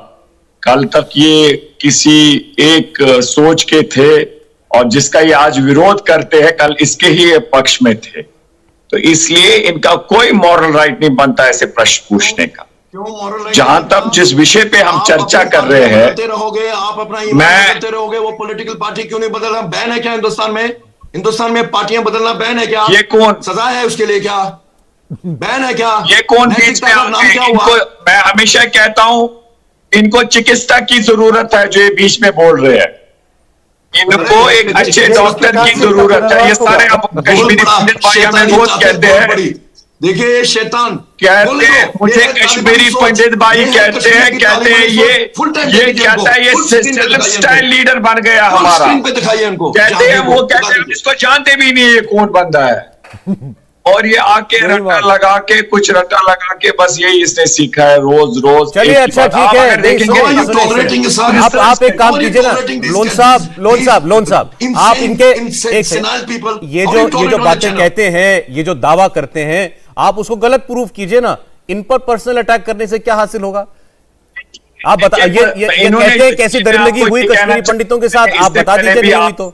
कल तक ये किसी एक सोच के थे और जिसका ये आज विरोध करते हैं, कल इसके ही पक्ष में थे। तो इसलिए इनका कोई मॉरल राइट नहीं बनता ऐसे प्रश्न पूछने का। जहां तक जिस विषय पे हम चर्चा कर रहे हैं, आप अपना ईमान करते रहोगे, वो पॉलिटिकल पार्टी क्यों नहीं बदलना? बैन है क्या हिंदुस्तान में? हिंदुस्तान में पार्टियां बदलना बैन है क्या? ये कौन सजा है उसके लिए क्या? बैन है क्या? ये कौन बीच में आते हैं? इनको मैं हमेशा कहता हूं, इनको चिकित्सा की जरूरत है जो ये बीच में बोल रहे हैं। इनको एक अच्छे डॉक्टर की जरूरत है। ये सारे आप कश्मीरी पंडित भाई हमें रोज कहते हैं, देखिए ये शैतान कहते हैं, मुझे कश्मीरी पंडित भाई कहते हैं ये कहता है ये सेल्फ स्टाइल लीडर बन गया हमारा। दिखाइए उनको, कहते हैं, वो कहते हैं हम इसको जानते भी नहीं ये कौन बंदा है। और ये आके रट्टा लगा के, कुछ रट्टा लगा के, बस यही इसने सीखा है रोज। चलिए, अच्छा ठीक है, आप एक काम कीजिए ना लोन साहब, आप इनके ये जो बातें कहते हैं, ये जो दावा करते हैं, आप उसको गलत प्रूफ कीजिए ना। इन पर पर्सनल अटैक करने से क्या हासिल होगा? आप बता, ये कहते हैं कैसी दरिंदगी हुई कश्मीरी पंडितों के साथ, आप बता दीजिए नहीं हुई तो।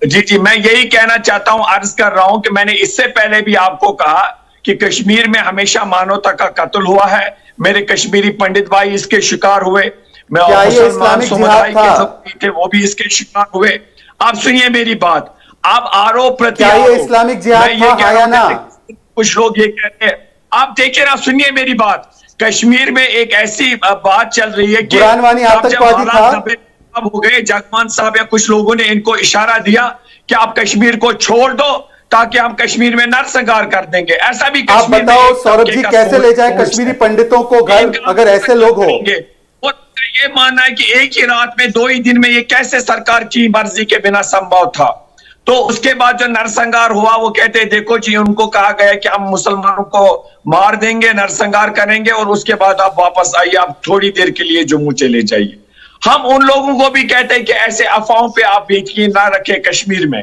जी, मैं यही कहना चाहता हूं, अर्ज कर रहा हूं कि मैंने इससे पहले भी आपको कहा कि कश्मीर में हमेशा मानवता का कत्ल हुआ है। मेरे कश्मीरी पंडित भाई इसके शिकार हुए, मैं मुसलमान समुदाय के जो थे वो भी इसके शिकार हुए। आप सुनिए मेरी बात, आप आरोप प्रत्यारोप, इस्लामिक जिहाद था ना? कुछ लोग ये कहते हैं, आप देखिए ना, सुनिए मेरी बात। कश्मीर में एक ऐसी बात चल रही है कि आतंकवादी था हो गए, जगमान साहब या कुछ लोगों ने इनको इशारा दिया कि आप कश्मीर को छोड़ दो ताकि हम कश्मीर में नरसंहार कर देंगे। ऐसा भी आप बताओ सौरभ जी, कैसे ले जाए कश्मीरी पंडितों को घर अगर ऐसे लोग हो? ये मानना है कि एक ही रात में 2 ही दिन में ये कैसे सरकार की मर्जी के बिना संभव था। तो उसके बाद जो नरसंहार हुआ, वो कहते हैं देखो जी, उनको कहा गया कि हम मुसलमानों को मार देंगे, नरसंहार करेंगे और उसके बाद आप वापस आइए, आप थोड़ी देर के लिए जम्मू चले जाइए। हम उन लोगों को भी कहते हैं कि ऐसे अफवाहों पे आप यकीन ना रखें कश्मीर में।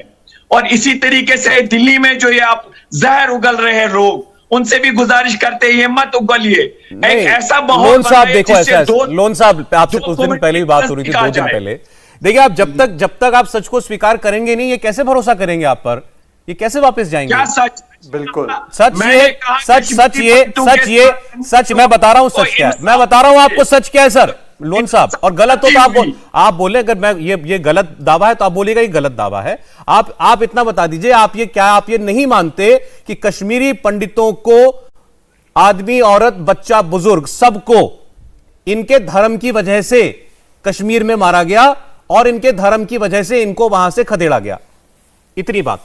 और इसी तरीके से दिल्ली में जो ये आप जहर उगल रहे हैं लोग, उनसे भी गुजारिश करते हैं ये मत उगलिए। एक ऐसा माहौल, लोन साहब देखो, ऐसा लोन साहब आपसे कुछ दिन पहले भी बात हो रही थी, 2 दिन पहले। देखिए, आप जब तक आप सच को स्वीकार करेंगे नहीं, ये कैसे भरोसा करेंगे आप पर? ये कैसे वापस जाएंगे? क्या सच? बिल्कुल सच मैं बता रहा हूं सच क्या है, मैं बता रहा हूं आपको सच क्या है सर। लोन साहब, और गलत हो तो आप बोले, अगर मैं ये गलत दावा है तो आप बोलिएगा ये गलत दावा है। आप इतना बता दीजिए, आप ये नहीं मानते कि कश्मीरी पंडितों को, आदमी औरत बच्चा बुजुर्ग सबको इनके धर्म की वजह से कश्मीर में मारा गया और इनके धर्म की वजह से इनको वहां से खदेड़ा गया, इतनी बात?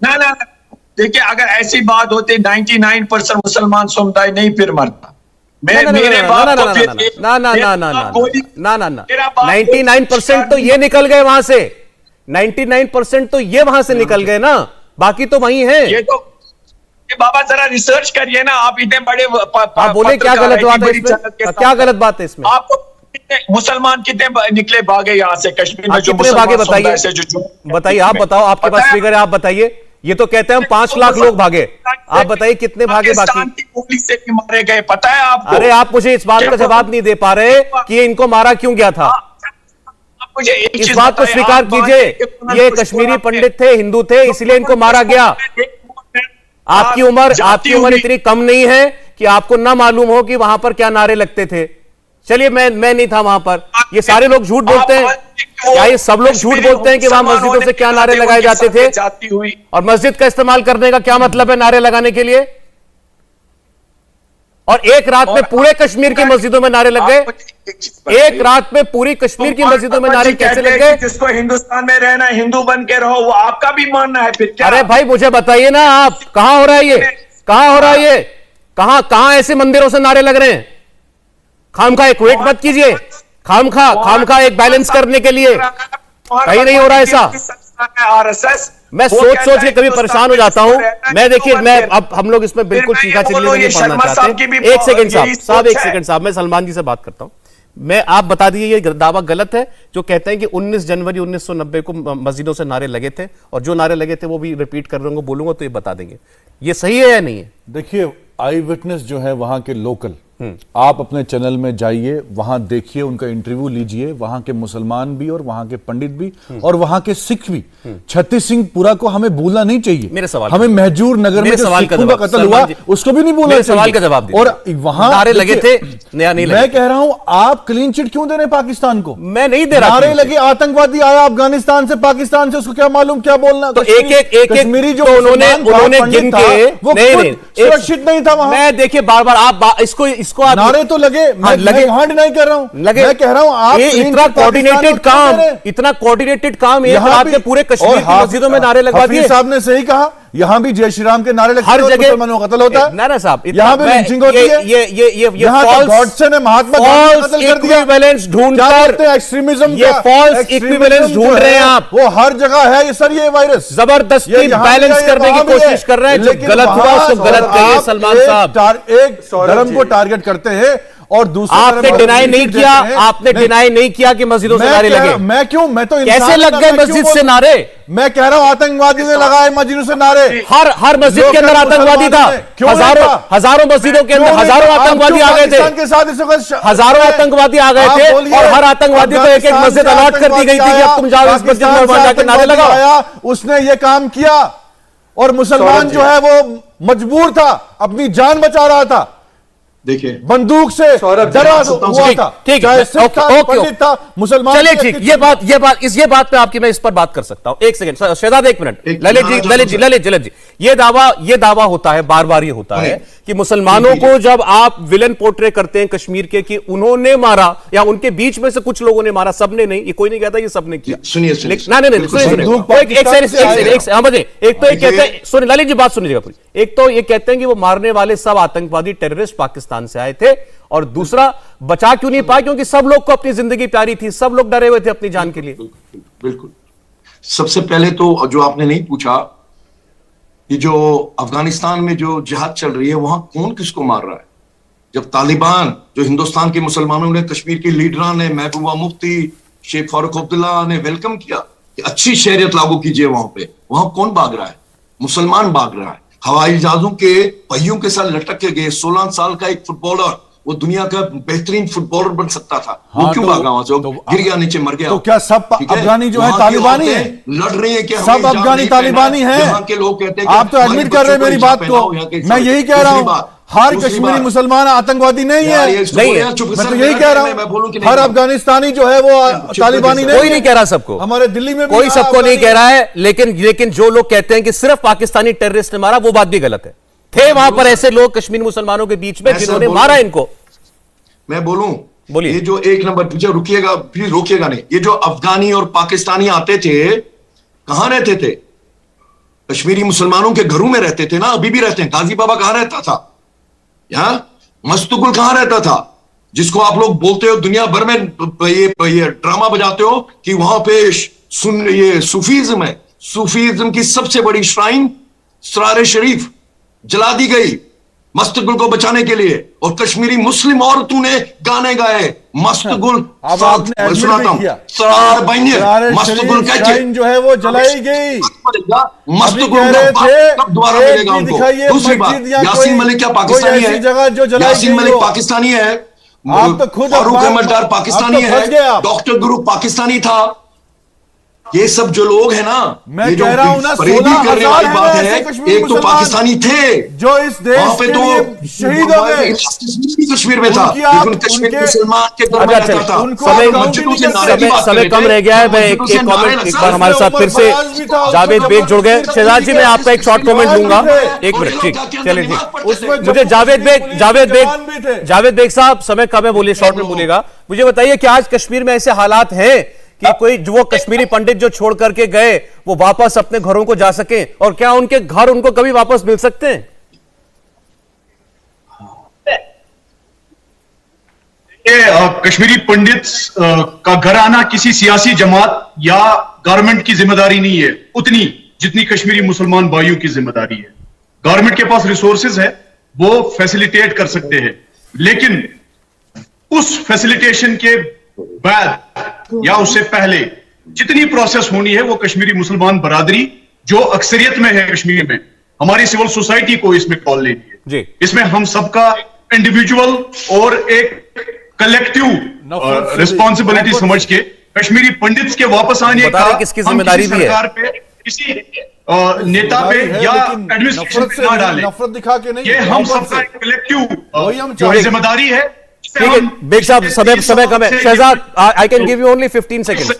ना ना, देखिए अगर ऐसी बात होती 99% मुसलमान समुदाय नहीं फिर मरता। मेरे बाप को फिर ना 99% तो ये निकल गए वहां से, 99% तो ये वहां से निकल गए ना, बाकी तो वही है। ये तो बाबा जरा रिसर्च करिए ना, आप इतने बड़े आप बोले क्या गलत बात है इसमें? क्या गलत बात है इसमें? आपको मुसलमान कितने निकले भागे यहाँ से कश्मीर में? जो कितने भागे बताइए, बताइए, आप बताओ, आपके पास फिगर है, आप बताइए। ये तो कहते हैं हम 5 लाख लोग भागे, आप बताइए कितने भागे बाकी? पाकिस्तान की गोली से भी मारे गए, पता है आपको? अरे आप मुझे इस बात का जवाब नहीं दे पा रहे कि इनको मारा क्यों गया था। मुझे एक इस बात को स्वीकार कीजिए, ये कश्मीरी पंडित थे, हिंदू थे, इसलिए इनको मारा गया। आपकी उम्र इतनी कम नहीं है कि आपको ना मालूम हो कि वहां पर क्या नारे लगते थे। चलिए, मैं नहीं था वहां पर। ये सारे लोग झूठ बोलते हैं, क्या ये सब लोग झूठ बोलते हैं कि वहां मस्जिदों से क्या नारे लगाए जाते थे? और मस्जिद का इस्तेमाल करने का क्या मतलब है नारे लगाने के लिए? और एक रात में पूरे कश्मीर की मस्जिदों में नारे लग गए, एक रात में पूरी कश्मीर की मस्जिदों में नारे कैसे लग गए? जिसको हिंदुस्तान में रहना, हिंदू बन के रहो, वो आपका भी मानना है फिर क्या? अरे भाई मुझे बताइए ना, आप कहां हो रहा है ये, कहां हो रहा है ये, कहां ऐसे मंदिरों से नारे लग रहे हैं? खामखा एक वेट मत कीजिए, खामखा एक बैलेंस करने के लिए कहीं नहीं हो रहा ऐसा। आरएसएस मैं सोच के कभी परेशान हो जाता हूं। मैं देखिए, मैं अब हम लोग इसमें बिल्कुल चीखा चिल्ली नहीं पढ़ना चाहते। एक सेकंड साहब, मैं सलमान जी से बात करता हूं। मैं आप बता दीजिए ये दावा गलत है जो कहते हैं कि 19 जनवरी 1990 को मस्जिदों से नारे लगे थे, और जो नारे लगे थे वो भी रिपीट कर रहा हूं, बोलूंगा तो ये बता देंगे ये सही है या नहीं है। देखिए, आई विटनेस जो है वहां के लोकल, आप अपने चैनल में जाइए, वहां देखिए, उनका इंटरव्यू लीजिए, वहां के मुसलमान भी और वहां के पंडित भी और वहां के सिख भी। छत्तीस सिंह पुरा को हमें भूलना नहीं चाहिए। मेरे सवाल, हमें महजूर नगर में जो सिखों का कत्ल हुआ उसको भी नहीं भूलना चाहिए। सवाल का जवाब दीजिए। और वहां नारे लगे थे, नहीं मैं कह रहा हूं, आप क्लीन चिट क्यों दे रहे पाकिस्तान को? मैं नहीं दे रहा। नारे लगे, आतंकवादी आया अफगानिस्तान से, पाकिस्तान से, उसको क्या मालूम क्या बोलना? तो एक कश्मीरी जो उन्होंने गिन के, वो सुरक्षित नहीं था वहां। मैं देखिए बार-बार आप इसको नारे तो लगे, मैं वहां डिनाई कर रहा हूं, मैं कह रहा हूं आप इतना कोऑर्डिनेटेड काम एक रात में पूरे कश्मीर की मस्जिदों में नारे लगवा दिए। साहब ने सही कहा, यहां भी जय श्री राम के नारे लगते हर जगह मुसलमानों का कत्ल होता है। ना साहब, यहां भी लिंचिंग होती है। ये गॉडसे ने महात्मा गांधी को कत्ल कर दिया। इक्विवेलेंस ढूंढकर एक्सट्रीमिज्म, ये फॉल्स इक्विवेलेंस ढूंढ रहे हैं आप। वो हर जगह है ये सर, ये वायरस जबरदस्ती बैलेंस करने की कोशिश कर रहे हैं। जो गलत हुआ उसको गलत कहिए सलमान साहब। एक धर्म को टारगेट करते हैं और दूसरे आपने डिनाई नहीं किया, आपने डिनाई नहीं किया कि मस्जिदों से नारे लगे। मैं क्यों, मैं तो कैसे लग गए मस्जिद से नारे? मैं कह रहा हूं आतंकवादियों ने लगाए मस्जिदों से नारे। हर मस्जिद के अंदर आतंकवादी था। हजारों मस्जिदों के अंदर हजारों आतंकवादी आ गए थे, हजारों आतंकवादी आ गए थे, और हर आतंकवादी को एक मस्जिद अलॉट कर दी गई थी कि अब तुम जाओ इस मस्जिद में वहां जाकर नारे लगाओ। उसने ये काम किया और मुसलमान जो है वो मजबूर था, अपनी जान बचा रहा था, देखिए बंदूक से डरा हुआ था। ठीक है, पंडित था, मुसलमान। चलिए ठीक, ये बात पे आपकी मैं इस पर बात कर सकता हूं। एक सेकंड शहजाद, एक मिनट। ललित जी, ये दावा होता है, बार बार ये होता है कि मुसलमानों को जब आप विलन पोर्ट्रे करते हैं कश्मीर के कि उन्होंने मारा या उनके बीच में से कुछ लोगों ने मारा, सबने नहीं, ये कोई नहीं कहता ये सबने किया। सुनिए, एक तो ये कहते हैं, सुनिए ललित जी, बात सुनिएगा पूरी। एक तो ये कहते हैं कि वो मारने वाले सब आतंकवादी टेररिस्ट पाकिस्तान से आए थे, और दूसरा बचा क्यों नहीं पाए? क्योंकि सब लोग को अपनी जिंदगी प्यारी थी, सब लोग डरे हुए थे अपनी जान के लिए। बिल्कुल। सबसे पहले तो जो आपने नहीं पूछा, ये जो अफगानिस्तान में जो जिहाद चल रही है वहां कौन किसको मार रहा है? जब तालिबान, जो हिंदुस्तान के मुसलमानों ने, कश्मीर के लीडरां ने, महबूबा मुफ्ती, शेख फारूक अब्दुल्ला ने वेलकम किया कि अच्छी शरीयत लागू कीजिए वहां पे, वहां कौन भाग रहा है? मुसलमान भाग रहा है। हवाई जहाजों के पहियों के साथ लटक के गए 16 साल का एक फुटबॉलर, वो दुनिया का बेहतरीन फुटबॉलर बन सकता था, वो क्यों भागा वहां से? गिर गया, नीचे मर गया। तो क्या सब अफगानी जो है तालिबानी है? लड़ रही है क्या? सब अफगानी तालिबानी है? यहाँ के लोग कहते हैं, आप तो एडमिट कर रहे हैं मेरी बात को। मैं यही कह रहा हूं, हर दूसरी कश्मीरी बात- मुसलमान आतंकवादी नहीं यार, है। ये इसको नहीं बोले है। यार, चुप मैं सर, तो यही मैं- कह रहा मैं बोलूं हूं, कि नहीं हर बोलूं? अफगानिस्तानी जो है वो तालिबानी नहीं कोई है। नहीं कह रहा सबको, हमारे दिल्ली में भी कोई सबको नहीं अफगानी- कह रहा है, लेकिन जो लोग कहते हैं कि सिर्फ पाकिस्तानी टेररिस्ट ने मारा, वो बात भी गलत है। थे वहां पर ऐसे लोग कश्मीरी मुसलमानों के बीच में मैं सर जिन्होंने बोलूं- मारा इनको। मैं बोलूं, बोलिए। ये जो एक नंबर पीछे रुकिएगा, प्लीज रोकिएगा नहीं, ये जो अफगानी और पाकिस्तानी आते थे, कहां रहते थे? कश्मीरी मुसलमानों के घरों में रहते थे ना, अभी भी रहते हैं। गाजी बाबा कहां रहता था? यहां मस्तुगुल कहां रहता था, जिसको आप लोग बोलते हो दुनिया भर में ये ड्रामा बजाते हो कि वहां पे ये सूफीज्म है। सूफीज्म की सबसे बड़ी श्राइन सरारे शरीफ जला दी गई मस्तगुल को बचाने के लिए, और कश्मीरी मुस्लिम औरतों ने गाने गाए मस्तगुल। अब आपने admit भी सुनाता हूं, किया। सरार बनिए सरारे मस्तगुल शरीफ कहते श्राइन जो है वो जलाई गई। मस्तगुल अभी कह रहे थे, कब दोबारा एक मिलेगा भी उनको? दिखाइए दूसरी बात, मस्जिद या यासीन कोई- मलिक क्या कोई पाकिस्तानी ऐसी है? जगह जो जलाई यासीन गई मलिक हो। पाकिस्तानी है। आप तो खुद फारूक अखबार- अहमद डार पाकिस्तानी आप तो फंस गए है। आप। डॉक्टर गुरु पाकिस्तानी था। ये सब जो लोग हैं ना, मैं ये जो कह रहा हूं ना, फरेबी करने 16,000 वाली बात हैं है, ऐसे कश्मीरी एक तो मुसलमान पाकिस्तानी थे जो इस देश वहां पे के तो लिए शहीद हो गए। कश्मीर में था, उनकी आप- लेकिन कश्मीर उनके- मुसलमान के घर में अच्छा, रहता अच्छा, था। उनको समय- आप काउंट ही मस्जिदों नहीं से करते। नारे की बात समय कर कम रहे रह थे, गया है। मैं मस्जिदों एक से कमेंट नारे एक लगा- बार हमारे साथ फिर से फराज भी था, जावेद उसको बेग जुड़ गए। जब शहजाद जी, मैं आपका एक शॉर्ट कमेंट जवान दूंगा, भी थे। एक मिनट, ठीक, चलिए ठीक। उसमें मुझे जावेद बेग जावेद बेग साहब, समय कम है, बोलिए, शॉर्ट में बोलिएगा। मुझे बताइए कि आज कश्मीर में ऐसे हालात हैं कि कोई जो वो कश्मीरी पंडित जो छोड़ करके गए वो वापस अपने घरों को जा सके, और क्या उनके घर उनको कभी वापस मिल सकते हैं? कश्मीरी पंडित का घर आना किसी सियासी जमात या गवर्नमेंट की जिम्मेदारी नहीं है उतनी जितनी कश्मीरी मुसलमान भाइयों की जिम्मेदारी है। गवर्नमेंट के पास रिसोर्सेज है, वो फैसिलिटेट कर सकते हैं, लेकिन उस फैसिलिटेशन के बाद या उससे पहले जितनी प्रोसेस होनी है वो कश्मीरी मुसलमान बरादरी जो अक्सरियत में है कश्मीर में, हमारी सिविल सोसाइटी को इसमें कॉल लेनी है जी। इसमें हम सबका इंडिविजुअल और एक कलेक्टिव रिस्पॉन्सिबिलिटी समझ के कश्मीरी पंडित के वापस आने बता का रहे किसकी हम जिम्मेदारी किसी भी है। सरकार पे, किसी नेता पे या एडमिनिस्ट्रेशन पे ना डालें। नफरत दिखा के नहीं, ये हम मोहब्बत सबका से। एक कलेक्टिव वही हम जो चाहेंगे। जिम्मेदारी है। ठीक है बेग साहब, समय कम है। Shahzad, I can give you only 15 second.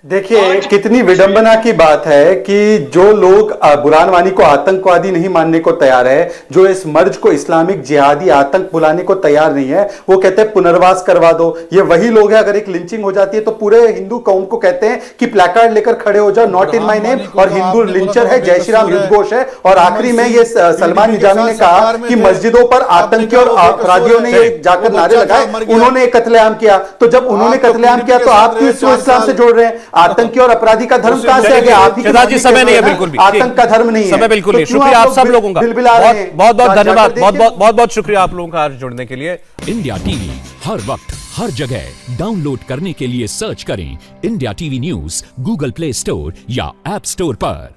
देखिए कितनी विडंबना की बात है कि जो लोग बुरहान वानी को आतंकवादी नहीं मानने को तैयार है, जो इस मर्ज को इस्लामिक जिहादी आतंक बुलाने को तैयार नहीं है, वो कहते हैं पुनर्वास करवा दो। ये वही लोग हैं, अगर एक लिंचिंग हो जाती है तो पूरे हिंदू कौम को कहते हैं कि प्लैकार्ड लेकर खड़े हो जाओ, नॉट इन माय नेम, और हिंदू लिंचर है, जय श्री राम युद्धघोष है। और आखिरी में ये सलमान निजामी ने कहा कि मस्जिदों पर आतंकी और अपराधियों ने ये जाकर नारे लगाए, उन्होंने कत्लेआम किया। तो जब उन्होंने कत्लेआम किया तो आप क्यों इसको इस्लाम से जोड़ रहे हैं? आतंकी और अपराधी का धर्म कहां से आ गया? आप ही शहजाद जी, समय नहीं है बिल्कुल भी, आतंक का धर्म नहीं है, समय बिल्कुल तो नहीं। क्यों शुक्रिया आप सब लोग लोगों का, बिलबिला रहे हैं? बहुत बहुत जाकर धन्यवाद, देखिए। बहुत बहुत शुक्रिया आप लोगों का आज जुड़ने के लिए। इंडिया टीवी हर वक्त हर जगह डाउनलोड करने के लिए सर्च करें India TV news Google play store या ऐप स्टोर पर।